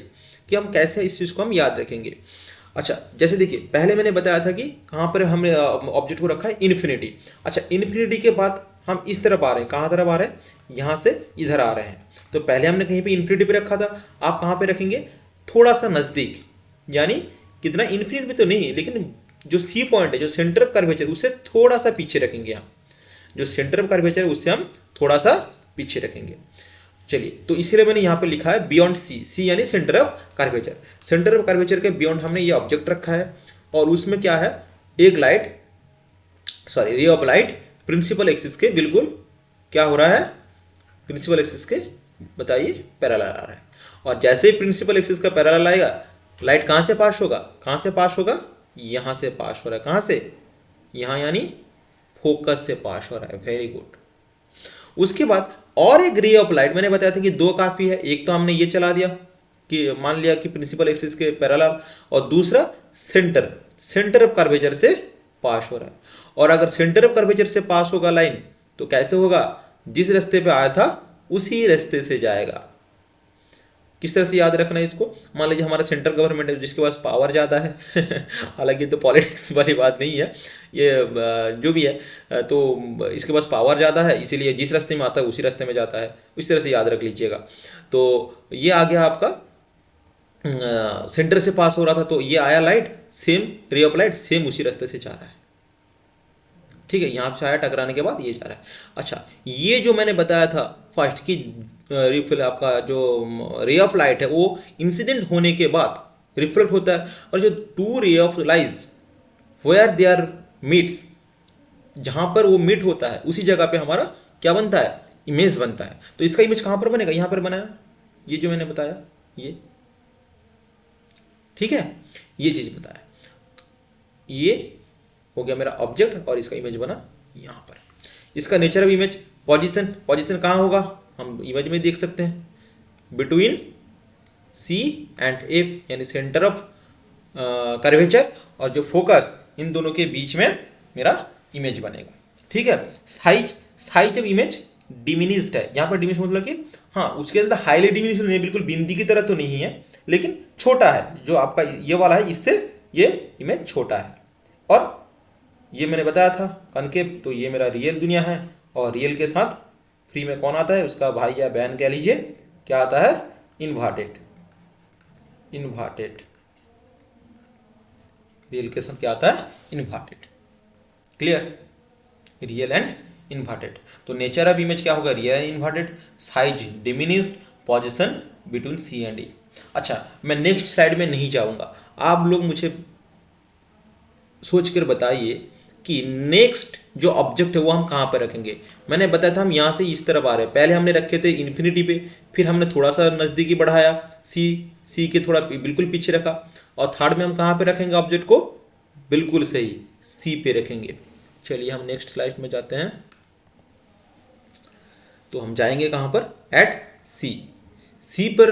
Speaker 1: कि हम कैसे इस चीज़ को हम याद रखेंगे। अच्छा जैसे देखिए पहले मैंने बताया था कि कहाँ पर हमने ऑब्जेक्ट को रखा है, इन्फिनिटी। अच्छा इन्फिनिटी के बाद हम इस तरफ आ रहे हैं, कहाँ तरफ आ रहे हैं, यहाँ से इधर आ रहे हैं, तो पहले हमने कहीं पे इन्फिनिटी पे रखा था, आप कहाँ पे रखेंगे, थोड़ा सा नजदीक, यानी कितना इन्फिनिटी पे तो नहीं, लेकिन जो सी पॉइंट है, जो सेंटर ऑफ कर्वेचर, उससे थोड़ा सा पीछे रखेंगे हम, जो सेंटर ऑफ कर्वेचर उससे हम थोड़ा सा पीछे रखेंगे। चलिए तो इसीलिए मैंने यहाँ पे लिखा है बियॉन्ड सी, सी यानी centre of curvature, centre of curvature के बियॉन्ड हमने ये ऑब्जेक्ट रखा है, और उसमें क्या है, एक light, sorry ray of light principal axis के बिल्कुल क्या हो रहा है, प्रिंसिपल एक्सिस के बताइए पैरेलल आ रहा है, और जैसे ही प्रिंसिपल एक्सिस का पैरेलल आएगा लाइट कहां से पास होगा, कहां से पास होगा, यहां से पास हो रहा है, कहां से, यहां यानी फोकस से पास हो रहा है, वेरी गुड। उसके बाद और एक रे ऑफ लाइट, मैंने बताया था कि दो काफी है, एक तो हमने ये चला दिया कि मान लिया कि प्रिंसिपल एक्सिस के पैरेलल, और दूसरा सेंटर, सेंटर ऑफ कर्वेचर से पास हो रहा है। और अगर सेंटर ऑफ कर्वेचर से पास होगा लाइन तो कैसे होगा, जिस रास्ते पे आया था उसी रास्ते से जाएगा। किस तरह से याद रखना है इसको, मान लीजिए हमारा सेंट्रल गवर्नमेंट है जिसके पास पावर ज़्यादा है हालांकि तो पॉलिटिक्स वाली बात नहीं है ये, जो भी है, तो इसके पास पावर ज़्यादा है, इसीलिए जिस रास्ते में आता है उसी रास्ते में जाता है, इस तरह से याद रख लीजिएगा। तो ये आ गया आपका सेंटर से पास हो रहा था, तो ये आया लाइट, सेम रे ऑफ लाइट सेम उसी रास्ते से जा रहा है, ठीक है, यहाँ से आया टकराने के बाद ये जा रहा है। अच्छा ये जो मैंने बताया था फर्स्ट की रिफिल, आपका जो रे ऑफ लाइट है वो इंसिडेंट होने के बाद रिफ्लेक्ट होता है, और जो two ray of lights where they are meets, जहां पर वो मीट होता है उसी जगह पे हमारा क्या बनता है, इमेज बनता है। तो इसका इमेज कहां पर बनेगा, यहां पर बनाया, ये जो मैंने बताया ये, ठीक है, ये चीज बताया, ये हो गया मेरा ऑब्जेक्ट और इसका इमेज बना यहां पर। इसका nature of image, position, position कहां होगा, हम इमेज में देख सकते हैं, बिटवीन सी एंड एफ, यानी सेंटर ऑफ कर्वेचर और जो फोकस, इन दोनों के बीच में मेरा इमेज बनेगा। ठीक है। साइज ऑफ इमेज डिमिनिस्ड है, यहाँ पर डिमिनिश मतलब कि हाँ उसके अंदर हाईली डिमिनिश नहीं, बिल्कुल बिंदी की तरह तो नहीं है, लेकिन छोटा है। जो आपका ये वाला है इससे ये इमेज छोटा है। और ये मैंने बताया था कनकेव, तो ये मेरा रियल दुनिया है। और रियल के साथ फ्री में कौन आता है, उसका भाई या बहन कह लीजिए, क्या आता है, इन्वर्टेड। रियल के साथ क्या आता है, inverted. Clear, real and inverted. तो नेचर ऑफ इमेज क्या होगा, real and inverted, size diminished, position between C and A. अच्छा, मैं नेक्स्ट स्लाइड में नहीं जाऊंगा, आप लोग मुझे सोच कर बताइए कि नेक्स्ट जो ऑब्जेक्ट है वो हम कहाँ पर रखेंगे। मैंने बताया था हम यहाँ से इस तरफ आ रहे हैं, पहले हमने रखे थे इन्फिनिटी पे, फिर हमने थोड़ा सा नज़दीकी बढ़ाया, सी के थोड़ा बिल्कुल पीछे रखा, और थर्ड में हम कहाँ पे रखेंगे ऑब्जेक्ट को, बिल्कुल सही सी पे रखेंगे। चलिए हम नेक्स्ट स्लाइड में जाते हैं। तो हम जाएंगे कहाँ पर, एट सी पर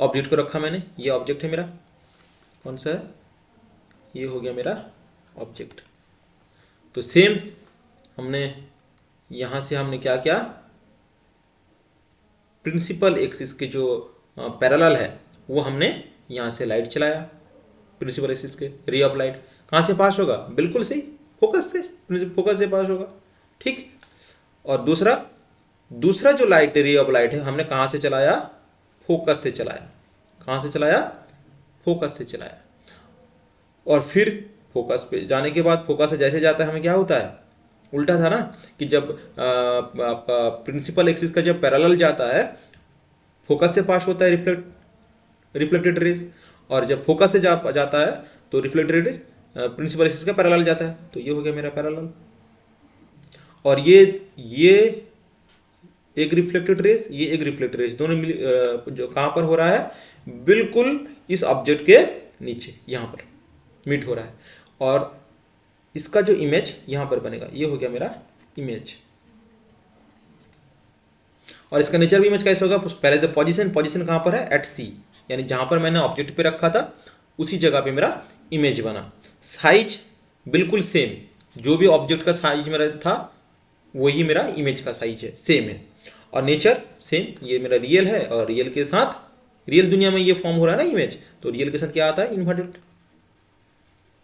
Speaker 1: ऑब्जेक्ट को रखा मैंने, ये ऑब्जेक्ट है मेरा, कौन सा है, ये हो गया मेरा ऑब्जेक्ट। तो सेम हमने यहां से हमने क्या किया, प्रिंसिपल एक्सिस के जो पैरेलल है वो हमने यहां से लाइट चलाया, प्रिंसिपल एक्सिस के रे ऑफ लाइट कहां से पास होगा, बिल्कुल सही फोकस से पास होगा। ठीक। और दूसरा जो लाइट रे ऑफ लाइट है हमने कहां से चलाया, फोकस से चलाया। कहां से चलाया, फोकस से चलाया। और फिर फोकस पे जाने के बाद, फोकस से जैसे जाता है हमें क्या होता है, उल्टा था ना, कि जब आपका प्रिंसिपल एक्सिस का जब पैरेलल जाता है फोकस से पास होता है रिफ्लेक्टेड रेज, और जब फोकस से जाता है तो रिफ्लेक्टेड रेज प्रिंसिपल एक्सिस का पैरेलल जाता है। तो ये हो गया मेरा पैरेलल। और ये एक रिफ्लेक्टेड रेज, ये एक रिफ्लेक्टेड रेज, दोनों जो कहां पर हो रहा है, बिल्कुल इस ऑब्जेक्ट के नीचे यहां पर मीट हो रहा है। और इसका जो इमेज यहां पर बनेगा, ये हो गया मेरा इमेज। और इसका नेचर भी इमेज कैसे होगा, पहले तो पोजीशन कहां पर है, एट सी, यानी जहां पर मैंने ऑब्जेक्ट पे रखा था उसी जगह पे मेरा इमेज बना। साइज बिल्कुल सेम, जो भी ऑब्जेक्ट का साइज मेरा था वही मेरा इमेज का साइज है, सेम है। और नेचर सेम, ये मेरा रियल है, और रियल के साथ, रियल दुनिया में ये फॉर्म हो रहा है ना इमेज, तो रियल के साथ क्या आता है, इन्वर्टेड।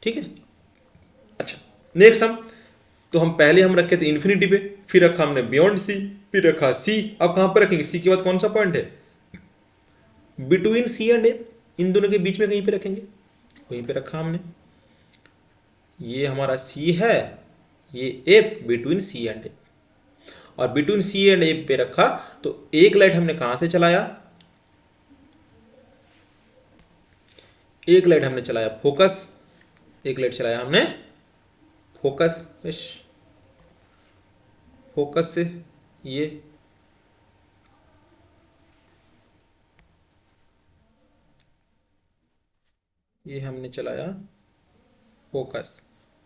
Speaker 1: ठीक है। अच्छा, नेक्स्ट हम पहले रखे थे इन्फिनिटी पे, फिर रखा हमने बियॉन्ड सी, फिर रखा सी। अब कहां पर रखेंगे, सी के बाद कौन सा पॉइंट है, बिटवीन सी एंड एफ, इन दोनों के बीच में कहीं पे रखेंगे, वहीं पे रखा हमने। ये हमारा सी है, ये F, between C and F, और बिटवीन सी एंड एफ पे रखा। तो एक लाइट हमने कहां से चलाया, एक लाइट हमने चलाया फोकस, एक लाइट चलाया हमने फोकस से, ये हमने चलाया फोकस।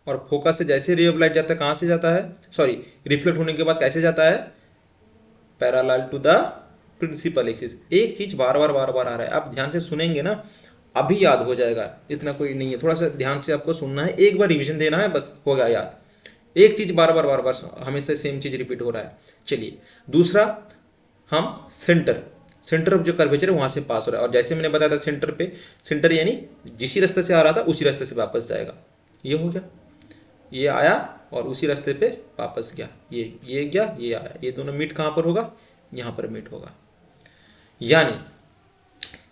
Speaker 1: और फोकस से जैसे रे ऑफ लाइट जाता है, कहां से जाता है, सॉरी रिफ्लेक्ट होने के बाद कैसे जाता है, parallel to the principal axis. एक चीज बार बार आ रहा है, आप ध्यान से सुनेंगे ना अभी याद हो जाएगा, इतना कोई नहीं है, थोड़ा सा ध्यान से आपको सुनना है, एक बार रिवीजन देना है, बस हो गया याद। एक चीज बार बार हमेशा सेम चीज रिपीट हो रहा है। चलिए दूसरा, हम सेंटर ऑफ जो कर्वेचर है वहां से पास हो रहा है, और जैसे मैंने बताया था सेंटर यानी जिस रास्ते से आ रहा था उसी रास्ते से वापस जाएगा। ये हो गया, ये आया और उसी रास्ते पे वापस गया, ये गया, ये आया, ये दोनों मीट कहां पर होगा, यहां पर मीट होगा। यानी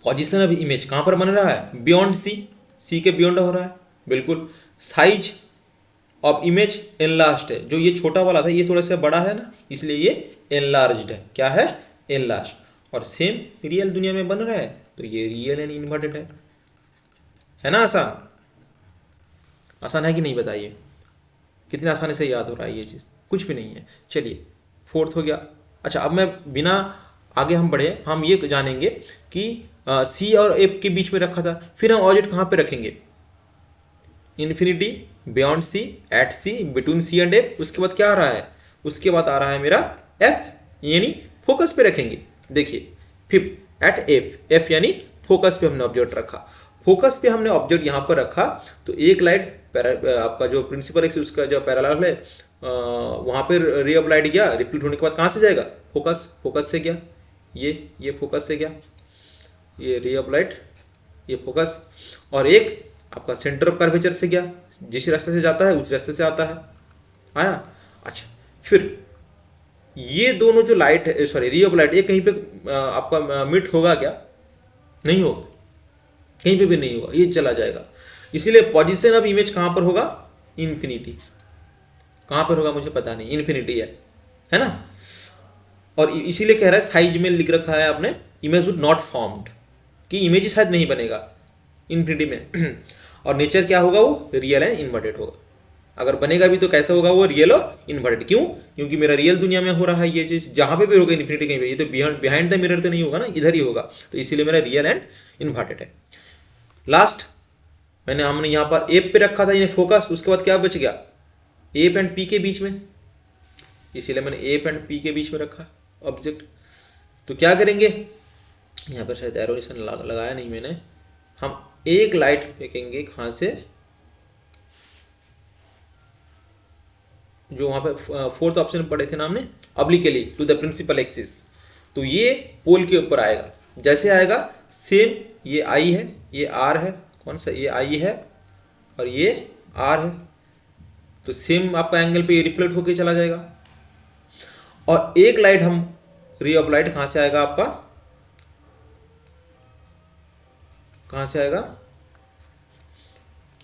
Speaker 1: पोजीशन ऑफ इमेज कहां पर बन रहा है, बियॉन्ड सी के बियॉन्ड हो रहा है, बिल्कुल। साइज ऑफ इमेज एनलार्ज्ड है, जो ये छोटा वाला था ये थोड़ा सा बड़ा है ना, इसलिए ये एनलार्ज्ड है, क्या है, एनलार्ज्ड। और सेम रियल दुनिया में बन रहा है, तो ये रियल एंड इन्वर्टेड है ना। आसान है कि नहीं, बताइए कितनी आसानी से याद हो रहा है ये चीज, कुछ भी नहीं है। चलिए फोर्थ हो गया। अच्छा, अब मैं बिना आगे हम बढ़े, हम ये जानेंगे कि सी और एफ के बीच में रखा था, फिर हम ऑब्जेक्ट कहां पे रखेंगे, infinity, beyond C, at C, between C and F. उसके बाद क्या आ रहा है, उसके बाद आ रहा है मेरा एफ, यानी फोकस पे रखेंगे। देखिए फिफ्थ एट एफ, एफ यानी फोकस पे हमने ऑब्जेक्ट रखा, फोकस पे हमने ऑब्जेक्ट यहाँ पर रखा, तो एक लाइट आपका जो प्रिंसिपल एक्सिस उसका जो पैरेलल है वहाँ पर रे ऑफ लाइट गया, रिफ्लेक्ट होने के बाद कहाँ से जाएगा, फोकस, फोकस से गया, ये फोकस से गया, ये रे ऑफ लाइट, ये फोकस, और एक आपका सेंटर ऑफ कर्वेचर से गया, जिस रास्ते से जाता है उस रास्ते से आता है, आया। अच्छा, फिर ये दोनों जो लाइट है, सॉरी रे ऑफ लाइट, ये कहीं पे आपका मिट होगा क्या, नहीं होगा, कहीं पे भी नहीं होगा, ये चला जाएगा। इसीलिए पोजीशन ऑफ इमेज कहां पर होगा, इन्फिनिटी, कहां पर होगा मुझे पता नहीं, इन्फिनिटी है ना। और इसीलिए कह रहा है साइज में लिख रखा है आपने, इमेज वुड नॉट फॉर्म्ड, कि इमेज शायद नहीं बनेगा इन्फिनिटी में। और नेचर क्या होगा, वो रियल एंड इन्वर्टेड होगा। अगर बनेगा भी तो कैसा होगा, वो रियल और इन्वर्टेड। क्यों, क्योंकि मेरा रियल दुनिया में हो रहा है ये चीज, जहां पे भी होगा इन्फिनिटी कहीं पे, ये तो बिहाइंड द मिरर तो नहीं होगा ना, इधर ही होगा, तो इसीलिए मेरा रियल एंड इन्वर्टेड है। लास्ट हमने यहां पर एप पे रखा था यानी फोकस, उसके बाद क्या बच गया, एप एंड पी के बीच में, इसीलिए मैंने एप एंड पी के बीच में रखा ऑब्जेक्ट। तो क्या करेंगे, यहां पर शायद एरो निशान लगाया नहीं मैंने, हम एक लाइट फेंकेंगे कहां से, जो वहां पे फोर्थ ऑप्शन पढ़े थे ना हमने, obliquely to the principal axis, तो ये पोल के ऊपर आएगा। जैसे आएगा सेम, ये आई है, ये आर है, कौन सा, ये आई है और ये आर है, तो सेम आपका एंगल पे ये रिफ्लेक्ट होके चला जाएगा। और एक लाइट हम, रे ऑफ लाइट कहां से आएगा आपका, कहां से आएगा,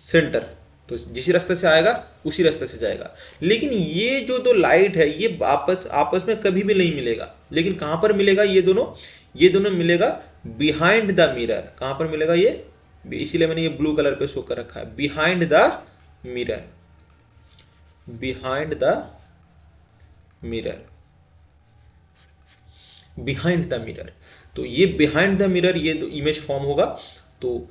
Speaker 1: सेंटर, तो जिस रास्ते से आएगा उसी रास्ते से जाएगा। लेकिन ये जो दो लाइट है ये आपस में कभी भी नहीं मिलेगा, लेकिन कहां पर मिलेगा, ये दोनों मिलेगा बिहाइंड द मिरर। कहां पर मिलेगा ये, इसीलिए मैंने ये ब्लू कलर पे शो कर रखा है, behind the mirror, behind the mirror, behind the mirror. तो ये बिहाइंड द मिरर ये इमेज फॉर्म होगा। तो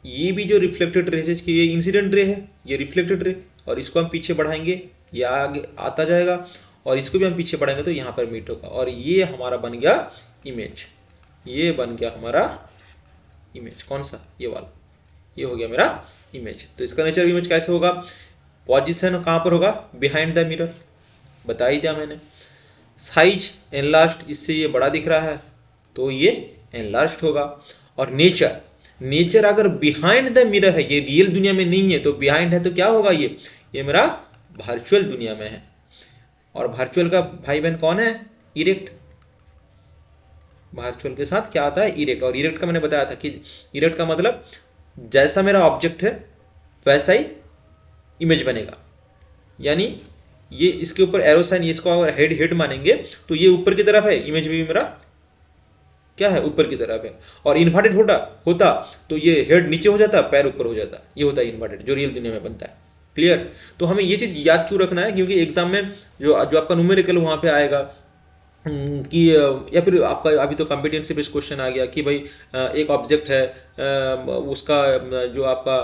Speaker 1: ये भी जो रिफ्लेक्टेड रे है, ये इंसिडेंट रे है, ये रिफ्लेक्टेड रे, और इसको हम पीछे बढ़ाएंगे, ये आगे आता जाएगा, और इसको भी हम पीछे बढ़ाएंगे तो यहाँ पर मीट होगा, और ये हमारा बन गया इमेज, ये बन गया हमारा इमेज। कौन सा, ये वाला, ये हो गया मेरा इमेज। तो इसका नेचर इमेज कैसे होगा, पोजीशन कहाँ पर होगा, बिहाइंड द मिरर, बता ही दिया मैंने। साइज एनलार्ज्ड, इससे ये बड़ा दिख रहा है तो ये एनलार्ज्ड होगा। और नेचर अगर बिहाइंड द मिरर है, ये रियल दुनिया में नहीं है, तो बिहाइंड है तो क्या होगा, ये मेरा वर्चुअल दुनिया में है। और वर्चुअल का भाई बहन कौन है, इरेक्ट। वर्चुअल के साथ क्या आता है, इरेक्ट। और इरेक्ट का मैंने बताया था कि इरेक्ट का मतलब जैसा मेरा ऑब्जेक्ट है वैसा ही इमेज बनेगा, यानी ये इसके ऊपर एरो साइन, इसको अगर हेड मानेंगे तो ये ऊपर की तरफ है, इमेज भी मेरा क्या है, ऊपर की तरफ है। और इन्वर्टेड होता तो ये हेड नीचे हो जाता, पैर ऊपर हो जाता, ये होता है इन्वर्टेड, जो रियल दुनिया में बनता है। क्लियर। तो हमें ये चीज याद क्यों रखना है, क्योंकि एग्जाम में जो आपका न्यूमेरिकल वहां पे आएगा कि या फिर आपका अभी तो कॉम्पिटेंसी बेस्ड क्वेश्चन आ गया कि भाई एक ऑब्जेक्ट है, उसका जो आपका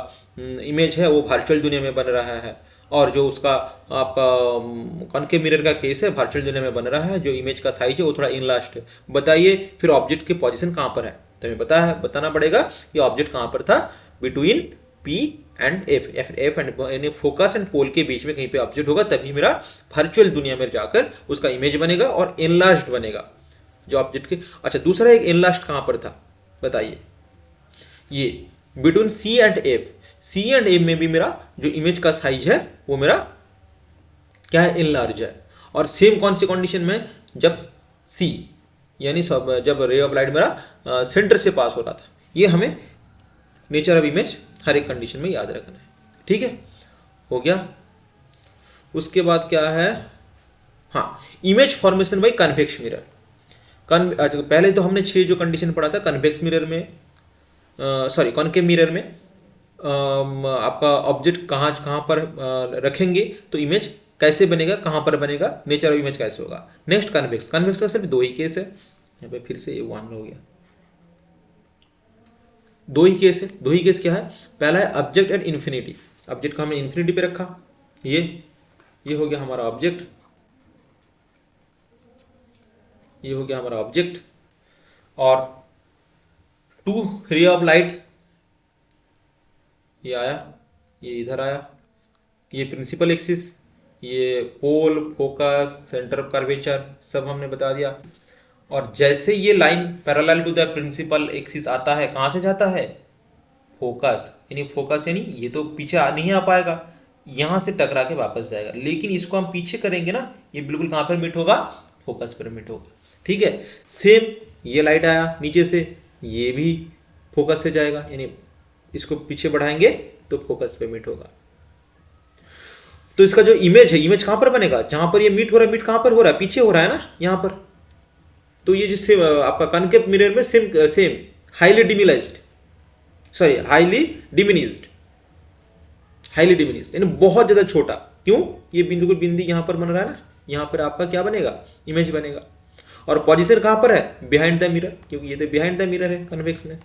Speaker 1: इमेज है वो वर्चुअल दुनिया में बन रहा है, और जो उसका आपका कॉनकेव मिरर का केस है वर्चुअल दुनिया में बन रहा है, जो इमेज का साइज है वो थोड़ा इनलास्ट है। बताइए फिर ऑब्जेक्ट की पोजीशन कहाँ पर है, तो हमें बताना पड़ेगा ये ऑब्जेक्ट कहाँ पर था, between P and F and focus and pole के बीच में कहीं पे ऑब्जेक्ट होगा, तभी मेरा वर्चुअल दुनिया में जाकर उसका इमेज बनेगा और एनलार्ज्ड बनेगा जो ऑब्जेक्ट के। अच्छा, दूसरा एक एनलार्ज्ड कहां पर था बताइए, ये between C and F, C and F में भी मेरा जो इमेज का साइज है वो मेरा क्या है, एनलार्ज है। और सेम कौन सी कंडीशन में, जब सी यानी जब रे ऑफ लाइट मेरा सेंटर से पास हो रहा था। ये हमें नेचर ऑफ इमेज हर एक कंडीशन में याद रखना है, ठीक है, हो गया। उसके बाद क्या है, हाँ, image formation by convex mirror. पहले तो हमने 6 जो कंडीशन पढ़ा था, कन्वेक्स मिरर में, सॉरी कॉनकेव मिरर में आपका ऑब्जेक्ट कहाँ पर रखेंगे तो इमेज कैसे बनेगा, कहाँ पर बनेगा, नेचर ऑफ इमेज कैसे होगा। नेक्स्ट कन्वेक्स, कन्वेक्स का सिर्फ 2 ही केस है, यहाँ पे फिर से 1 हो गया, 2 ही केस है। 2 ही केस क्या है, पहला है ऑब्जेक्ट एट इन्फिनिटी, ऑब्जेक्ट को हमने इन्फिनिटी पे रखा, ये हो गया हमारा ऑब्जेक्ट, ये हो गया हमारा ऑब्जेक्ट। और टू रे ऑफ लाइट, ये आया, ये इधर आया, ये प्रिंसिपल एक्सिस, ये pole, focus, centre of curvature सब हमने बता दिया। और जैसे ये line parallel to the principal axis आता है, कहाँ से जाता है? फोकस, यानी फोकस यानी ये तो पीछे नहीं आ पाएगा, यहाँ से टकरा के वापस जाएगा। लेकिन इसको हम पीछे करेंगे ना, ये बिल्कुल कहाँ पर मीट होगा? फोकस पर मीट होगा। ठीक है, सेम ये लाइट आया नीचे से, ये भी फोकस से जाएगा, यानी इसको पीछे बढ़ाएंगे तो फोकस पे मीट होगा। तो इसका जो इमेज है, इमेज कहां पर बनेगा? जहां पर ये मीट हो रहा है, मीट कहां पर हो रहा है? पीछे हो रहा है ना, यहां पर। तो ये जिससे आपका कनकेव मिरर में सेम सेम हाईली डिमिलाइज्ड, sorry highly diminished, highly diminished यानी बहुत ज्यादा छोटा। क्यों? ये बिंदु को बिंदी यहां पर बन रहा है ना, यहां पर आपका क्या बनेगा? इमेज बनेगा। और पोजीशन कहां पर है? बिहाइंड द मिरर, क्योंकि ये तो बिहाइंड द मिरर है कन्वेक्स में,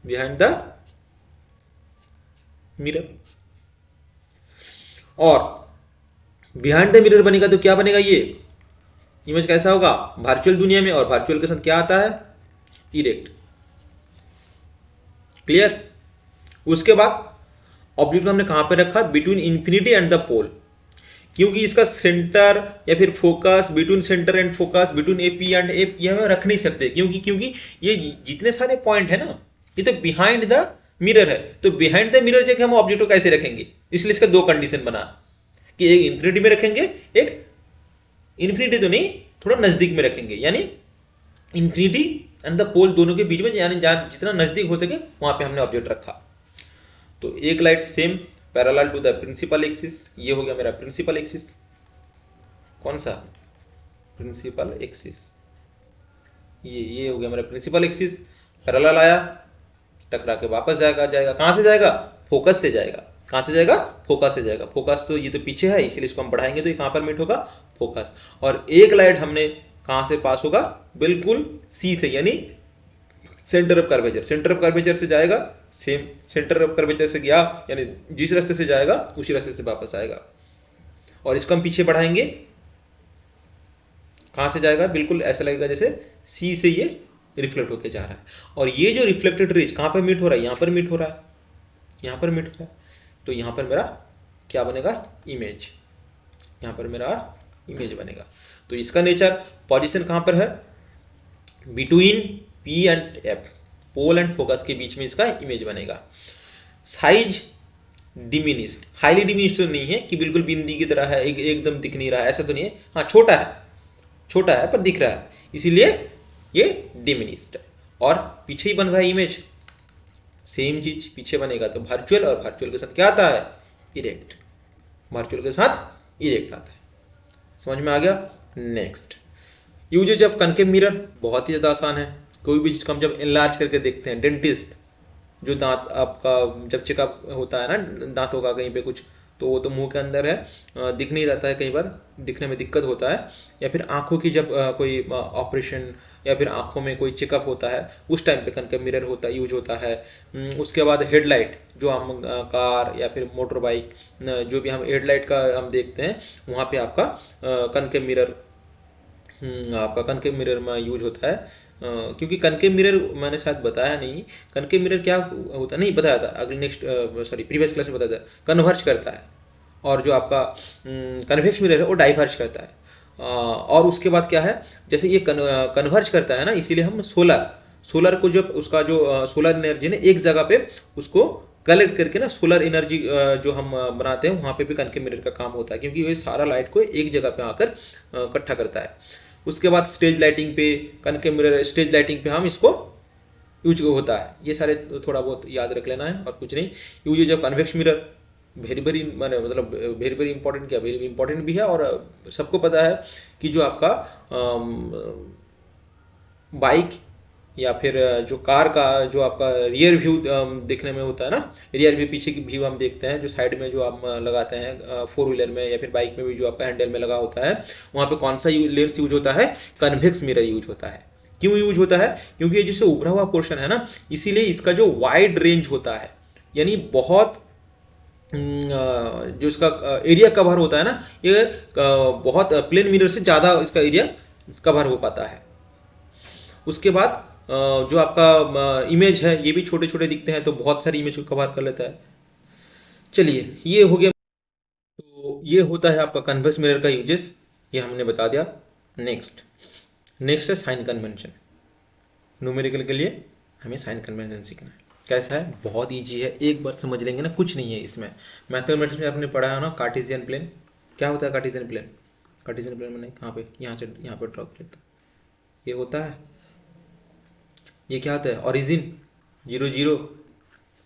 Speaker 1: बिहाइंड द मिरर। और बिहाइंड द मिरर बनेगा तो क्या बनेगा? ये इमेज कैसा होगा? वर्चुअल दुनिया में, और वर्चुअल के साथ क्या आता है? इरेक्ट। क्लियर? उसके बाद ऑब्जेक्ट हमने कहां पे रखा? Between infinity and the pole, क्योंकि इसका सेंटर या फिर focus, between centre and focus, between A P and A, ये हम रख नहीं सकते। क्योंकि ये जितने सारे पॉइंट है ना, ये तो बिहाइंड द मिरर है। तो बिहाइंड द मिरर जगह हम ऑब्जेक्ट को कैसे रखेंगे? इसलिए इसका दो कंडीशन बना कि एक इंफिनिटी में रखेंगे, एक इंफिनिटी तो नहीं, थोड़ा नजदीक में रखेंगे, यानी इंफिनिटी एंड द पोल दोनों के बीच में, यानी जितना नजदीक हो सके वहां पे हमने ऑब्जेक्ट रखा। तो एक light same parallel to the principal axis, ये हो गया मेरा प्रिंसिपल एक्सिस। कौन सा? प्रिंसिपल एक्सिस, ये हो गया मेरा प्रिंसिपल एक्सिस। पैरेलल आया, टकरा के वापस जाएगा। कहां से जाएगा? फोकस से जाएगा। कहां से जाएगा? फोकस से जाएगा। फोकस तो ये तो पीछे है, इसीलिए इसको हम बढ़ाएंगे तो ये कहां पर मीट होगा? फोकस। और एक लाइट हमने कहां से पास होगा? बिल्कुल सी से, यानी centre of curvature. Centre of curvature से जाएगा, सेम सेंटर ऑफ कर्वेचर से गया, यानी जिस रास्ते से जाएगा उसी रास्ते से वापस आएगा। और इसको हम पीछे बढ़ाएंगे, कहां से जाएगा? बिल्कुल ऐसा लगेगा जैसे सी से ये रिफ्लेक्ट होकर जा रहा है। और ये जो रिफ्लेक्टेड रेज कहां पर मीट हो रहा है? यहां पर मीट हो रहा है, यहां पर मीट हो रहा है। तो यहां पर मेरा क्या बनेगा? इमेज। यहां पर मेरा इमेज बनेगा। तो इसका नेचर, पोजीशन कहां पर है? Between P and F, pole and focus के बीच में इसका इमेज बनेगा। साइज डिमिनिश्ड, हाईली डिमिनिश्ड तो नहीं है कि बिल्कुल बिंदी की तरह है, एकदम दिख नहीं रहा है, ऐसा तो नहीं है। हाँ छोटा है, छोटा है पर दिख रहा है, इसीलिए ये डिमिनिश्ड है। और पीछे ही बन रहा है इमेज, सेम चीज पीछे बनेगा तो वर्चुअल, और वर्चुअल के साथ क्या आता है? इरेक्ट। वर्चुअल के साथ इरेक्ट आता है। समझ में आ गया? Next, uses of concave mirror बहुत ही ज़्यादा आसान है। कोई भी चीज़ को हम जब इनलार्ज करके देखते हैं, डेंटिस्ट जो दांत आपका जब चेकअप होता है ना दांतों का कहीं पे कुछ, तो वो तो मुंह के अंदर है, दिख नहीं रहता है, कई बार दिखने में दिक्कत होता है। या फिर आंखों की जब कोई ऑपरेशन या फिर आंखों में कोई चेकअप होता है, उस टाइम पे कनकेव मिरर होता यूज होता है। उसके बाद हेडलाइट, जो हम कार या फिर मोटर बाइक जो भी हम हेडलाइट का हम देखते हैं, वहाँ पे आपका कनकेव मिरर आपका कनकेव मिरर में यूज होता है। क्योंकि कनकेव मिरर मैंने शायद बताया नहीं, कनकेव मिरर क्या होता है, नहीं बताया था, अगले नेक्स्ट सॉरी प्रीवियस क्लास में बताया था। कन्वर्ज करता है, और जो आपका कन्वेक्स मिरर है वो डाइवर्ज करता है। और उसके बाद क्या है, जैसे ये कन्वर्ज करता है ना, इसीलिए हम सोलर को जब उसका जो सोलर एनर्जी ने एक जगह पे उसको कलेक्ट करके ना, सोलर एनर्जी जो हम बनाते हैं, वहाँ पे भी कनकेव मिरर का काम होता है, क्योंकि ये सारा लाइट को एक जगह पे आकर इकट्ठा करता है। उसके बाद स्टेज लाइटिंग पे कनकेव मिरर, स्टेज लाइटिंग पे हम इसको यूज होता है। ये सारे थोड़ा बहुत याद रख लेना है और कुछ नहीं। Use of convex mirror very मैंने मतलब वेरी इंपॉर्टेंट, क्या वेरी इंपॉर्टेंट भी है, और सबको पता है कि जो आपका बाइक या फिर जो कार का जो आपका रियर व्यू देखने में होता है ना, रियर व्यू पीछे की व्यू हम देखते हैं, जो साइड में जो आप लगाते हैं फोर व्हीलर में या फिर बाइक में भी जो आपका हैंडल में लगा होता है, वहाँ पे कौन सा लेंस यूज होता है? कन्वेक्स मिरर यूज होता है। क्यों यूज होता है? क्योंकि ये जिससे उभरा हुआ पोर्शन है ना, इसीलिए इसका जो वाइड रेंज होता है, यानी बहुत जो इसका एरिया कवर होता है ना, ये बहुत प्लेन मिरर से ज़्यादा इसका एरिया कवर हो पाता है। उसके बाद जो आपका इमेज है ये भी छोटे छोटे दिखते हैं, तो बहुत सारी इमेज को कवर कर लेता है। चलिए, ये हो गया। तो ये होता है आपका कन्वेक्स मिरर का यूजेस, ये हमने बता दिया। नेक्स्ट नेक्स्ट है साइन कन्वेंशन। न्यूमेरिकल के लिए हमें साइन कन्वेंशन सीखना है। कैसा है? बहुत इजी है, एक बार समझ लेंगे ना, कुछ नहीं है इसमें। मैथमेटिक्स में आपने पढ़ा है ना कार्टेशियन प्लेन। क्या होता है कार्टेशियन प्लेन? कार्टेशियन प्लेन में नहीं, कहाँ पे, यहाँ से यहाँ पे ड्रॉ करता ये होता है। ये क्या होता है? ओरिजिन 0 0,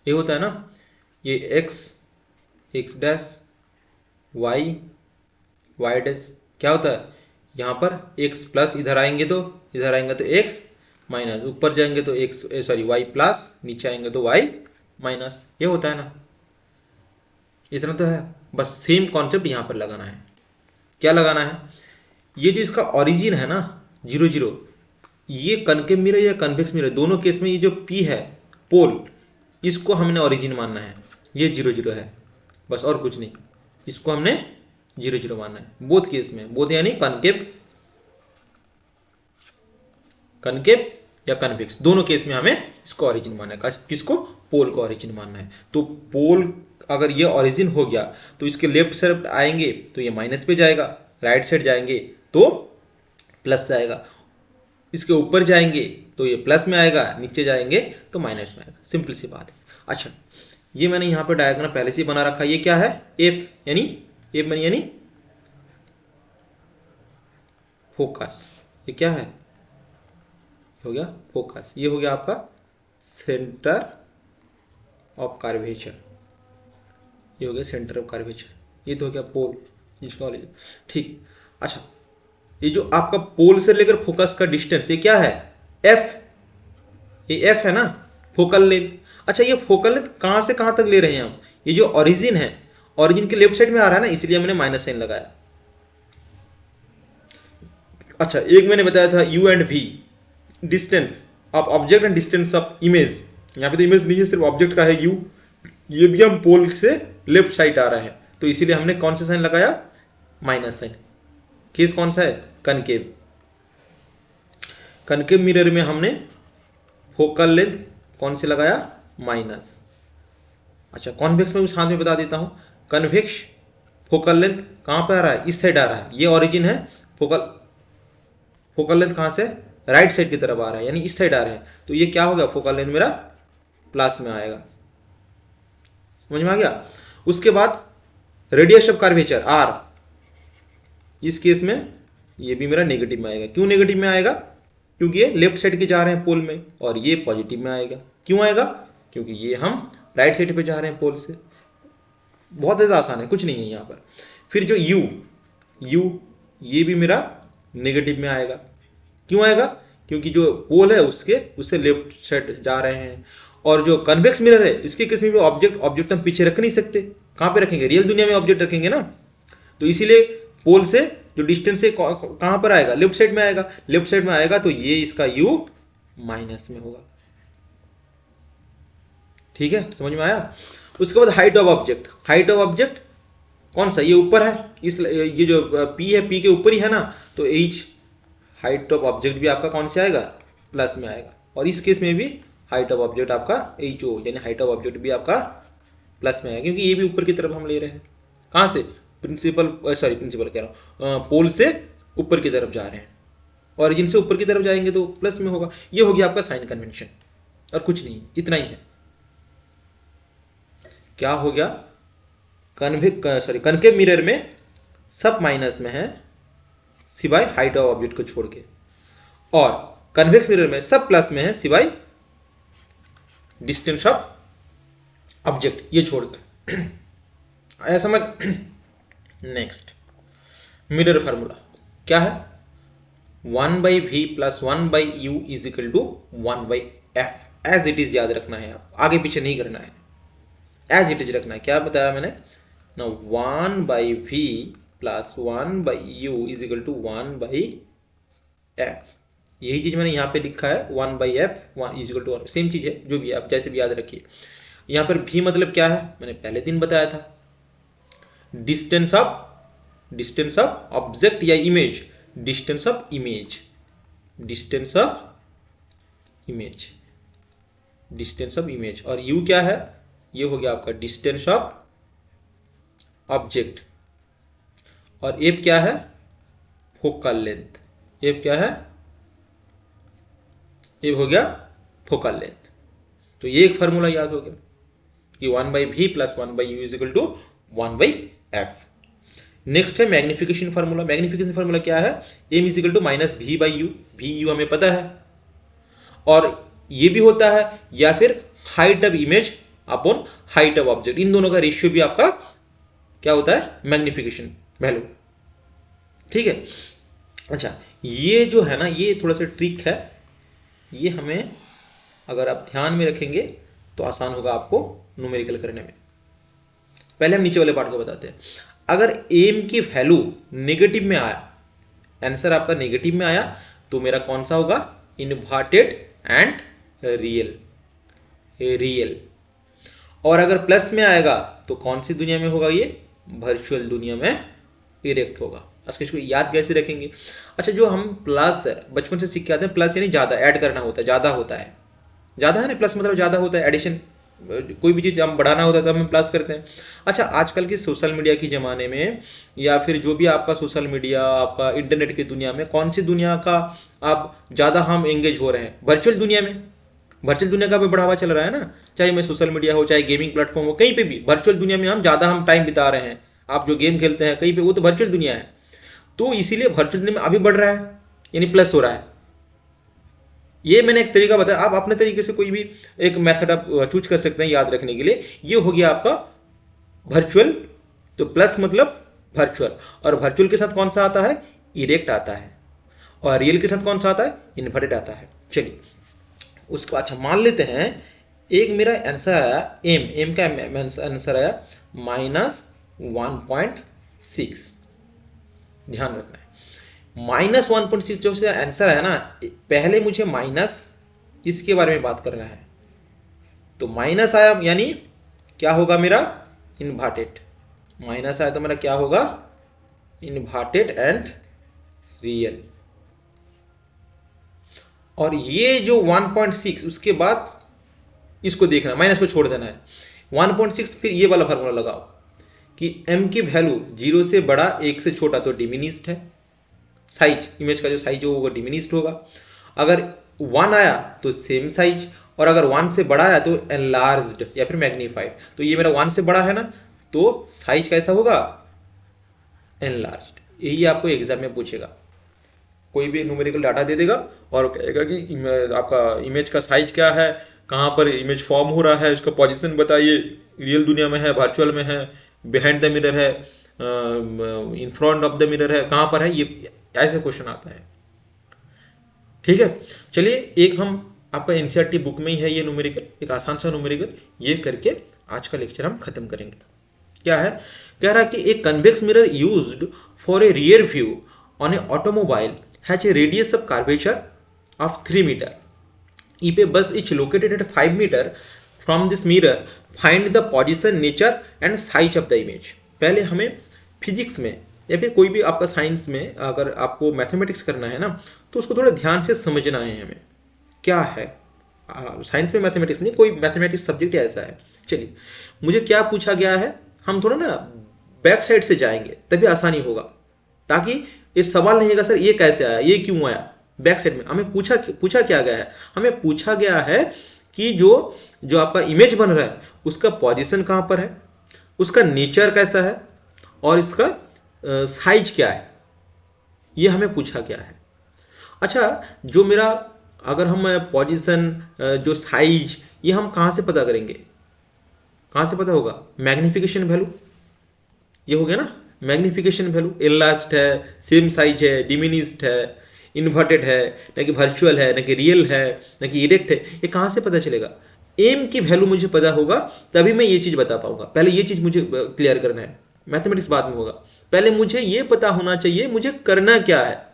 Speaker 1: ये होता है ना। ये x x dash, y y dash, क्या होता है? यहाँ पर एक्स प्लस, इधर आएंगे तो एक्स माइनस, ऊपर जाएंगे तो एक्स सॉरी वाई प्लस, नीचे आएंगे तो वाई माइनस, ये होता है ना। इतना तो है, बस सेम कॉन्सेप्ट यहाँ पर लगाना है। क्या लगाना है? ये जो इसका ओरिजिन है ना 0 0, ये कनकेव मिरर या कन्वेक्स मिरर दोनों केस में ये जो पी है पोल, इसको हमने ओरिजिन मानना है। ये 0 0 है बस, और कुछ नहीं। इसको हमने 0 0 मानना है बोथ केस में। बोथ यानी कनकेव कनकेव या कन्वेक्स, दोनों केस में हमें इसको ओरिजिन मानना है। किसको? पोल को ओरिजिन मानना है। तो पोल अगर ये ओरिजिन हो गया तो इसके लेफ्ट साइड आएंगे तो ये माइनस पे जाएगा, राइट साइड जाएंगे तो प्लस जाएगा, इसके ऊपर जाएंगे तो ये प्लस में आएगा, नीचे जाएंगे तो माइनस में आएगा। सिंपल सी बात है। अच्छा, ये मैंने यहाँ पे डायग्राम पहले से बना रखा है। ये क्या है? एफ यानी फोकस। ये क्या है? हो गया फोकस। ये हो गया आपका सेंटर ऑफ कर्वेचर। ये हो गया सेंटर ऑफ कर्वेचर। ये तो हो गया पोल, इसका ठीक। अच्छा, ये जो आपका पोल से लेकर फोकस का डिस्टेंस, ये क्या है? एफ। ये एफ है ना, फोकल लेंथ। अच्छा, ये फोकल लेंथ कहां से कहां तक ले रहे हैं हम? ये जो ओरिजिन है, ओरिजिन के लेफ्ट साइड में आ रहा है ना, इसलिए हमने माइनस साइन लगाया। अच्छा, एक मैंने बताया था u and v, distance of object and distance of image. यहाँ पे तो इमेज नहीं है, सिर्फ ऑब्जेक्ट का है यू। ये भी हम पोल से लेफ्ट साइड आ रहा है, तो इसीलिए हमने कौन सा साइन लगाया? Minus sign. केस कौन सा है? कनकेव। कनकेव मिरर में हमने फोकल लेंथ कौन से लगाया? माइनस। अच्छा, कॉन्वेक्स में भी साथ में बता देता हूं। कन्वेक्स फोकल लेंथ कहां पे आ रहा है? इस साइड आ रहा है। ये ओरिजिन है, फोकल लेंथ कहां से? राइट साइड की तरफ आ रहा है, यानी इस साइड आ रहा है। तो ये क्या होगा? फोकल लेंथ मेरा प्लस में आएगा। समझ में आ गया? उसके बाद रेडियस ऑफ कर्वेचर आर, इस केस में ये भी मेरा नेगेटिव में आएगा। क्यों नेगेटिव में आएगा? क्योंकि ये लेफ्ट साइड के जा रहे हैं पोल में, और ये पॉजिटिव में आएगा। क्यों आएगा? क्योंकि ये हम राइट साइड पे जा रहे हैं पोल से। बहुत ज़्यादा आसान है, कुछ नहीं है यहाँ पर। फिर जो यू ये भी मेरा नेगेटिव में आएगा। क्यों आएगा? क्योंकि जो पोल है उससे लेफ्ट साइड जा रहे हैं। और जो कन्वेक्स मिरर है, इसके केस में भी ऑब्जेक्ट हम पीछे रख नहीं सकते। कहाँ पे रखेंगे? रियल दुनिया में ऑब्जेक्ट रखेंगे ना। तो इसीलिए पोल से जो डिस्टेंस है कहां पर आएगा? लेफ्ट साइड में आएगा। लेफ्ट साइड में आएगा तो ये इसका u माइनस में होगा। ठीक है, समझ में आया? उसके बाद height of object. Height of object कौन सा? ये ऊपर है, ये जो p है, p के ऊपर ही है ना, तो h हाइट ऑफ ऑब्जेक्ट भी आपका कौन से आएगा? प्लस में आएगा। और इस केस में भी हाइट ऑफ ऑब्जेक्ट आपका ho यानी हाइट ऑफ ऑब्जेक्ट भी आपका प्लस में आएगा, क्योंकि ये भी ऊपर की तरफ हम ले रहे हैं। कहां से? प्रिंसिपल कह रहा हूं, पोल से ऊपर की तरफ जा रहे हैं, और जिनसे ऊपर की तरफ जाएंगे तो प्लस में होगा। ये हो गया आपका साइन कन्वेंशन, और कुछ नहीं, इतना ही है। क्या हो गया? कनकेव मिरर में सब माइनस में है सिवाय हाइट ऑफ ऑब्जेक्ट को छोड़ के, और कन्वेक्स मिरर में सब प्लस में है सिवाय डिस्टेंस ऑफ ऑब्जेक्ट ये छोड़ के। आया समझ? नेक्स्ट, मिरर फार्मूला क्या है? 1/v plus 1/u is equal to 1/f। As it is याद रखना है, आप आगे पीछे नहीं करना है, एज इट इज रखना है। क्या बताया मैंने ना? 1/v plus 1/u is equal to 1/f। यही चीज मैंने यहाँ पे लिखा है, 1/f is equal to, same चीज है, जो भी आप जैसे भी याद रखिए। यहाँ पर v मतलब क्या है? मैंने पहले दिन बताया था, डिस्टेंस ऑफ ऑब्जेक्ट या image, distance of image, distance of image, distance of image. और u क्या है, ये हो गया आपका डिस्टेंस ऑफ ऑब्जेक्ट। और f क्या है, फोकल लेंथ। f क्या है, ये हो गया फोकल लेंथ। तो ये एक फार्मूला याद हो गया कि 1/v plus 1/u is equal to 1/f। Next है मैग्निफिकेशन फार्मूला। मैग्निफिकेशन फार्मूला क्या है, m is equal to minus v by u. V u हमें पता है, और ये भी होता है, या फिर height of image upon height of object, इन दोनों का रेशियो भी आपका क्या होता है, मैग्निफिकेशन वैल्यू। ठीक है। अच्छा, ये जो है ना, ये थोड़ा सा ट्रिक है, ये हमें अगर आप ध्यान में रखेंगे तो आसान होगा आपको न्यूमेरिकल करने में। पहले हम नीचे वाले पार्ट को बताते हैं। अगर एम की वैल्यू नेगेटिव में आया, आंसर आपका नेगेटिव में आया, तो मेरा कौन सा होगा, इन्वर्टेड एंड रियल, रियल। और अगर प्लस में आएगा तो कौन सी दुनिया में होगा, ये वर्चुअल दुनिया में इरेक्ट होगा। इसको याद कैसे रखेंगे। अच्छा, जो हम प्लस बचपन से सीख के आते हैं, प्लस यानी ज्यादा ऐड करना होता है, ज्यादा होता है, ज्यादा है ना, प्लस मतलब ज्यादा होता है, एडिशन, कोई भी चीज हम बढ़ाना होता है तब हम प्लस करते हैं। अच्छा, आजकल की सोशल मीडिया के ज़माने में, या फिर जो भी आपका सोशल मीडिया, आपका इंटरनेट की दुनिया में, कौन सी दुनिया का आप ज़्यादा हम एंगेज हो रहे हैं, वर्चुअल दुनिया में। वर्चुअल दुनिया का भी बढ़ावा चल रहा है ना, चाहे मैं सोशल मीडिया हो, चाहे गेमिंग प्लेटफॉर्म हो, कहीं पे भी वर्चुअल दुनिया में हम ज़्यादा हम टाइम बिता रहे हैं। आप जो गेम खेलते हैं कहीं पे, वो तो वर्चुअल दुनिया है, तो इसीलिए वर्चुअल दुनिया में अभी बढ़ रहा है, यानी प्लस हो रहा है। ये मैंने एक तरीका बताया, आप अपने तरीके से कोई भी एक मेथड आप चूज कर सकते हैं याद रखने के लिए। ये हो गया आपका वर्चुअल, तो प्लस मतलब वर्चुअल, और वर्चुअल के साथ कौन सा आता है, इरेक्ट आता है, और रियल के साथ कौन सा आता है, इन्वर्टेड आता है। चलिए उसको, अच्छा मान लेते हैं एक मेरा आंसर आया, एम का आंसर आया -1.6। ध्यान रखना है, -1.6 जो से आंसर है ना, पहले मुझे माइनस इसके बारे में बात करना है। तो माइनस आया यानी क्या होगा मेरा, इन्वर्टेड। माइनस आया तो मेरा क्या होगा, इन्वर्टेड एंड रियल। और ये जो 1.6, उसके बाद इसको देखना, माइनस को छोड़ देना है। 1.6 फिर ये वाला फार्मूला लगाओ कि m की वैल्यू 0 से बड़ा 1 से छोटा तो डिमिनिस्ड है, साइज, इमेज का जो साइज होगा वो डिमिनिस्ड होगा। अगर 1 आया तो सेम साइज, और अगर 1 से बड़ा आया तो एनलार्ज्ड या फिर मैग्नीफाइड। तो ये मेरा 1 से बड़ा है ना, तो साइज कैसा होगा, एनलार्ज्ड। यही आपको एग्जाम में पूछेगा, कोई भी न्यूमेरिकल डाटा दे देगा और कहेगा कि आपका इमेज का साइज क्या है, कहाँ पर इमेज फॉर्म हो रहा है, उसका पोजीशन बताइए, रियल दुनिया में है, वर्चुअल में है, बिहाइंड द मिरर है, in front of the mirror है, कहाँ पर है, ये ऐसे क्वेश्चन आता है। ठीक है, चलिए एक हम आपका एनसीईआरटी बुक में ही है ये न्यूमेरिकल, एक आसान सा न्यूमेरिकल, ये करके आज का लेक्चर हम खत्म करेंगे। क्या है, कह रहा है कि एक convex mirror used for a rear view on A automobile has a radius of curvature of 3 meter. If a bus is located at 5 meter from this mirror, find the position, nature and size of the image. पहले हमें physics में या फिर कोई भी आपका science में अगर आपको मैथमेटिक्स करना है ना, तो उसको थोड़ा ध्यान से समझना है हमें क्या है। साइंस में मैथमेटिक्स नहीं, कोई मैथमेटिक्स सब्जेक्ट ऐसा है। चलिए मुझे क्या पूछा गया है, हम थोड़ा ना बैक साइड से जाएंगे तभी आसानी होगा, ताकि ये सवाल नहीं है सर ये कैसे आया, ये क्यों आया। बैक साइड में हमें पूछा क्या गया है, हमें पूछा गया है कि जो आपका इमेज बन रहा है उसका पोजीशन कहां पर है, उसका नेचर कैसा है, और इसका साइज क्या है, ये हमें पूछा गया है। अच्छा, जो मेरा अगर हम पोजीशन, जो साइज, ये हम कहां से पता करेंगे, कहां से पता होगा, मैग्निफिकेशन वैल्यू, ये हो गया ना, मैग्निफिकेशन वैल्यू, एनलार्ज्ड है, सेम साइज है, डिमिनिस्ड है, इन्वर्टेड है, ना कि वर्चुअल है, ना कि रियल है, ना कि इरेक्ट है, ये कहाँ से पता चलेगा। एम की वैल्यू मुझे पता होगा तभी मैं ये चीज़ बता पाऊंगा। पहले ये चीज़ मुझे क्लियर करना है, मैथमेटिक्स बाद में होगा। पहले मुझे ये पता होना चाहिए मुझे करना क्या है,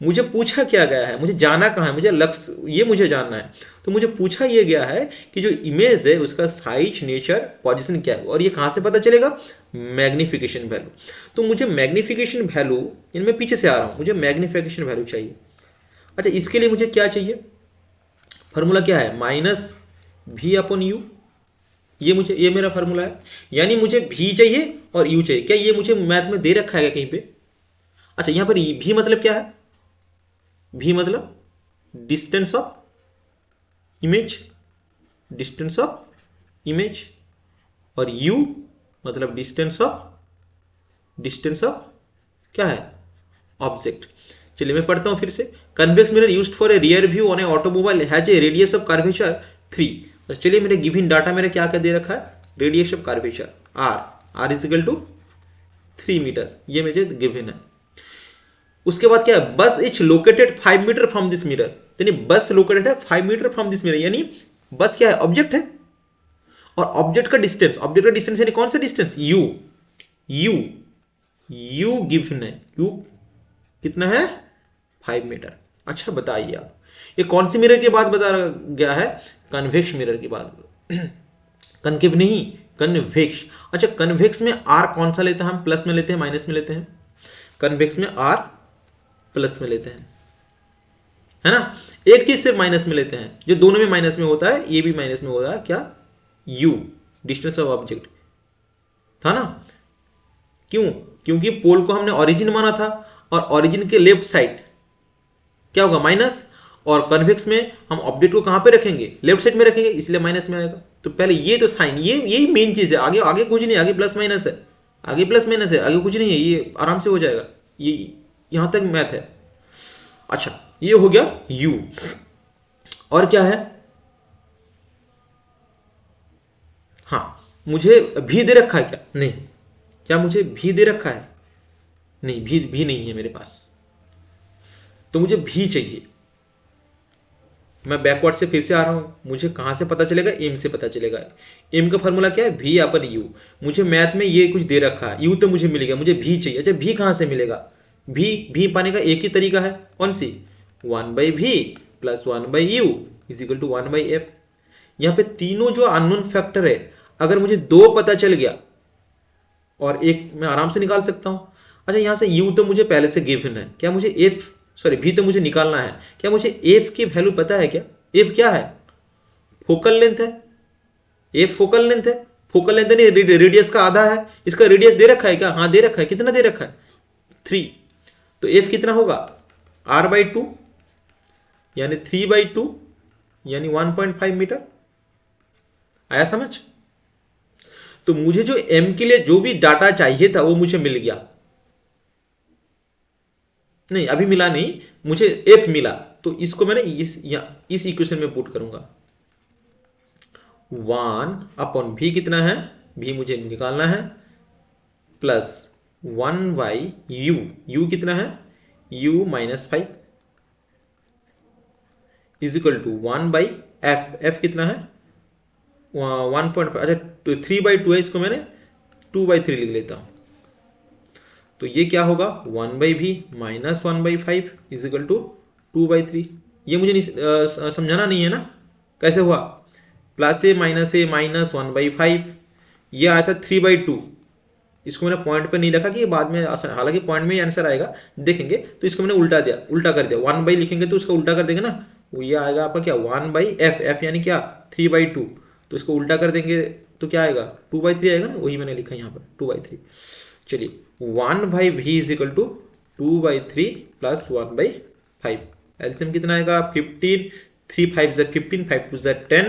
Speaker 1: मुझे पूछा क्या गया है, मुझे जाना कहाँ है, मुझे लक्ष्य ये मुझे जानना है। तो मुझे पूछा ये गया है कि जो इमेज है उसका साइज, नेचर, पोजीशन क्या है, और ये कहाँ से पता चलेगा, मैग्निफिकेशन वैल्यू। तो मुझे मैग्निफिकेशन वैल्यू, इनमें पीछे से आ रहा हूं, मुझे मैग्निफिकेशन वैल्यू चाहिए। अच्छा, इसके लिए मुझे क्या चाहिए, फॉर्मूला क्या है, माइनस भी अपॉन यू। ये मेरा फॉर्मूला है, यानी मुझे भी चाहिए और यू चाहिए। क्या ये मुझे मैथ में दे रखा है क्या कहीं पे? अच्छा, यहां पर भी मतलब क्या है, भी मतलब distance of image, distance of image, और u मतलब डिस्टेंस ऑफ क्या है, ऑब्जेक्ट। चलिए मैं पढ़ता हूं फिर से। Convex mirror used for a rear view on A automobile has a radius of curvature 3। चलिए मेरे गिवन डाटा मेरा क्या क्या दे रखा है, radius of curvature r is equal to 3 metre, ये मुझे गिवन है। उसके बाद क्या है, bus is located 5 metre from this mirror, यानी बस लोकेटेड है 5 मीटर फ्रॉम दिस मिरर, यानी बस क्या है, ऑब्जेक्ट है, और ऑब्जेक्ट का डिस्टेंस यानी कौन सा डिस्टेंस, यू गिवन है, यू कितना है, 5 मीटर। अच्छा बताइए आप, ये कौन सी मिरर की बात बता गया है, कन्वेक्स मिरर की बात, कनकेव नहीं, कन्वेक्स। अच्छा, कन्वेक्स में आर कौन सा लेते हैं हम, प्लस में लेते हैं माइनस में लेते हैं, कन्वेक्स में आर प्लस में लेते हैं, है ना। एक चीज सिर्फ माइनस में लेते हैं, जो दोनों में माइनस में होता है, ये भी माइनस में होता है, क्या, u डिस्टेंस ऑफ ऑब्जेक्ट था ना। क्यों, क्योंकि पोल को हमने ओरिजिन माना था, और ओरिजिन के लेफ्ट साइड क्या होगा, माइनस, और कन्वेक्स में हम ऑब्जेक्ट को कहां पे रखेंगे, लेफ्ट साइड में रखेंगे, इसलिए माइनस में आएगा। तो पहले ये तो साइन, ये यही मेन चीज है, आगे आगे कुछ नहीं, आगे प्लस माइनस है, आगे प्लस माइनस है, आगे कुछ नहीं है, ये आराम से हो जाएगा, ये यहां तक मैथ है। अच्छा, ये हो गया u, और क्या है, हाँ, मुझे भी दे रखा है क्या, नहीं, क्या मुझे भी दे रखा है, नहीं, भी नहीं है मेरे पास, तो मुझे भी चाहिए। मैं बैकवर्ड से फिर से आ रहा हूं, मुझे कहां से पता चलेगा, एम से पता चलेगा। एम का फॉर्मूला क्या है, भी अपन यू। मुझे मैथ में ये कुछ दे रखा है, यू तो मुझे मिलेगा, मुझे भी चाहिए। अच्छा, भी कहां से मिलेगा, भी पाने का एक ही तरीका है, कौन सी, 1/v plus 1/u is equal to 1/f। यहां पे तीनों जो अननोन फैक्टर है, अगर मुझे दो पता चल गया और एक मैं आराम से निकाल सकता हूं। अच्छा, यहां से u तो मुझे पहले से गिवन है, क्या मुझे f, सॉरी v तो मुझे निकालना है, क्या मुझे f की वैल्यू पता है क्या, f क्या है, फोकल लेंथ है, f फोकल लेंथ है, फोकल लेंथ नहीं, रेडियस का आधा है, इसका रेडियस दे रखा है क्या, हाँ दे रखा है, कितना दे रखा है, 3। तो f कितना होगा, r/2 यानी 3/2 यानी 1.5 मीटर। आया समझ। तो मुझे जो m के लिए जो भी डाटा चाहिए था वो मुझे मिल गया, नहीं अभी मिला नहीं, मुझे f मिला, तो इसको मैंने इस इक्वेशन में पुट करूंगा। 1/v कितना है, v मुझे निकालना है, प्लस 1/u, u कितना है, u -5 is equal to 1/f, f कितना है 1.5। अच्छा, तो 3/2 है, इसको मैंने 2/3 लिख लेता हूं। तो ये क्या होगा, 1/v minus 1/5 is equal to 2/3। ये मुझे समझाना नहीं है ना, कैसे हुआ, प्लस ए माइनस 1/5, ये आया था 3/2। इसको मैंने पॉइंट पे नहीं रखा कि बाद में, हालांकि पॉइंट में ही आंसर आएगा, देखेंगे। तो इसको मैंने उल्टा कर दिया, 1/, लिखेंगे तो उसका उल्टा कर देंगे ना, वो ये आएगा आपका क्या, 1/f, f यानी क्या, 3/2, तो इसको उल्टा कर देंगे तो क्या आएगा, 2/3 आएगा ना, वही मैंने लिखा यहाँ पर 2/3। चलिए 1/v is equal to 2/3 plus 1/5, LCM कितना आएगा 15, 3 5 ज़ 15, 5 2 ज़ 10,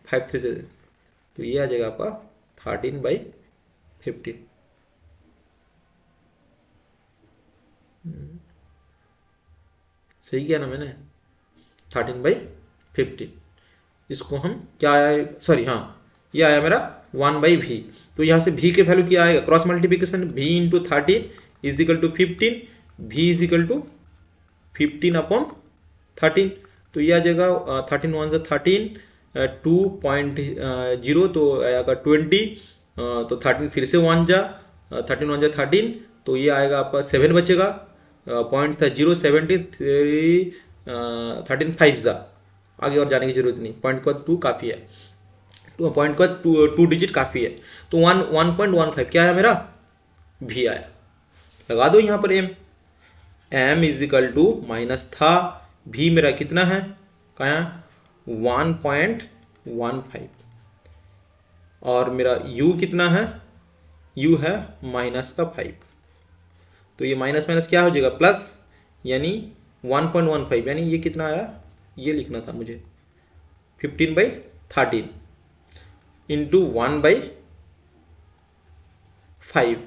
Speaker 1: 5 3 ज़, तो ये आ जाएगा आपका 13/15। सही किया ना मैंने, 13/15। इसको हम क्या आया, सॉरी हाँ, ये आया मेरा 1/v। तो यहाँ से v के वैल्यू क्या आएगा, cross multiplication v into 13 is equal to 15, v is equal to 15/13। तो ये आ जाएगा 13 1 13, 2.0 तो आएगा 20, तो 13 फिर से 1 जा, 13 1 13, तो ये आएगा आपका 7 बचेगा, पॉइंट था 0 70, 13 5 जा, आगे और जाने की जरूरत नहीं, पॉइंट के बाद 2 काफ़ी है, पॉइंट के बाद 2 डिजिट काफ़ी है। तो 1.15 क्या है मेरा, भी आया। लगा दो यहाँ पर m, m is equal to minus था, v मेरा कितना है, क्या 1.15, और मेरा u कितना है, u है माइनस का 5। तो ये माइनस माइनस क्या हो जाएगा, प्लस, यानी 1.15, यानी ये कितना आया, ये लिखना था मुझे 15/13 इंटू 1/5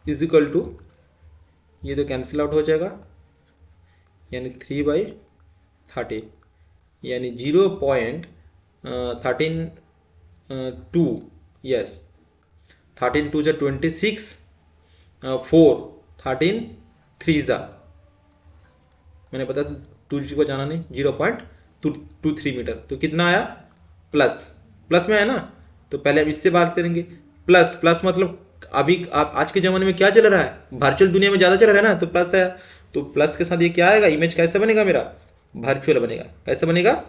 Speaker 1: इज इक्वल टू, ये तो कैंसिल आउट हो जाएगा, यानी 3/13, यानी 0.132, यस 13 2 जा 26, 4 13 3 जा, मैंने पता था 2 को जाना नहीं, 0.23 मीटर। तो कितना आया, प्लस, प्लस में है ना, तो पहले हम इससे बात करेंगे। प्लस प्लस मतलब अभी आप आज के ज़माने में क्या चल रहा है, वर्चुअल दुनिया में ज़्यादा चल रहा है ना, तो प्लस है, तो प्लस के साथ ये क्या आएगा, इमेज कैसे बनेगा मेरा, वर्चुअल बनेगा। कैसे बनेगा,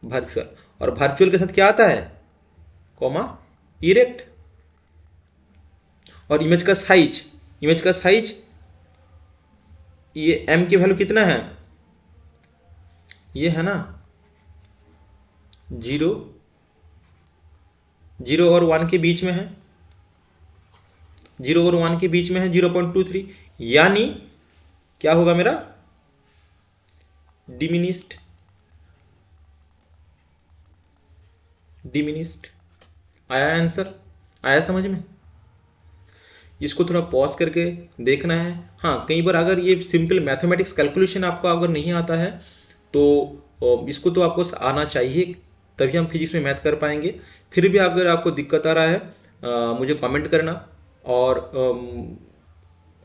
Speaker 1: वर्चुअल। और वर्चुअल के साथ क्या आता है, कॉमा इरेक्ट। और इमेज का साइज, इमेज का साइज, ये m की वैल्यू कितना है, ये है ना 0 और 1 के बीच में है, 0 और 1 के बीच में है 0.23, यानी क्या होगा मेरा, डिमिनिस्ड। आया आंसर, आया समझ में। इसको थोड़ा पॉज करके देखना है। हाँ, कई बार अगर ये सिंपल मैथमेटिक्स कैलकुलेशन आपको अगर नहीं आता है तो इसको तो आपको आना चाहिए, तभी हम फिजिक्स में मैथ कर पाएंगे। फिर भी अगर आपको दिक्कत आ रहा है मुझे कमेंट करना, और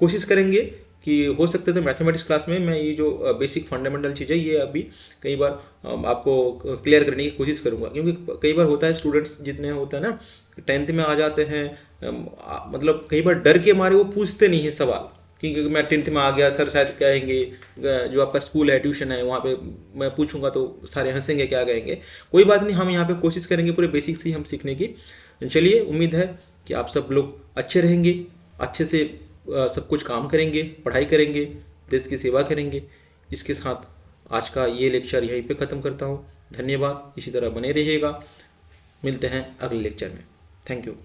Speaker 1: कोशिश करेंगे कि हो सकते तो मैथमेटिक्स क्लास में मैं ये जो बेसिक फंडामेंटल चीज़ है ये अभी कई बार आपको क्लियर करने की कोशिश करूँगा। क्योंकि कई बार होता है स्टूडेंट्स जितने होता है ना 10th में आ जाते हैं, मतलब कई बार डर के मारे वो पूछते नहीं है सवाल, क्योंकि मैं 10th में आ गया सर शायद कहेंगे जो आपका स्कूल है ट्यूशन है वहाँ पे मैं पूछूंगा तो सारे हंसेंगे, क्या कहेंगे। कोई बात नहीं, हम यहाँ पे कोशिश करेंगे पूरे बेसिक से ही हम सीखने की। चलिए, उम्मीद है कि आप सब लोग अच्छे रहेंगे, अच्छे से सब कुछ काम करेंगे, पढ़ाई करेंगे, देश की सेवा करेंगे। इसके साथ आज का ये लेक्चर यहीं पे ख़त्म करता हूँ। धन्यवाद, इसी तरह बने रहिएगा। मिलते हैं अगले लेक्चर में। Thank you.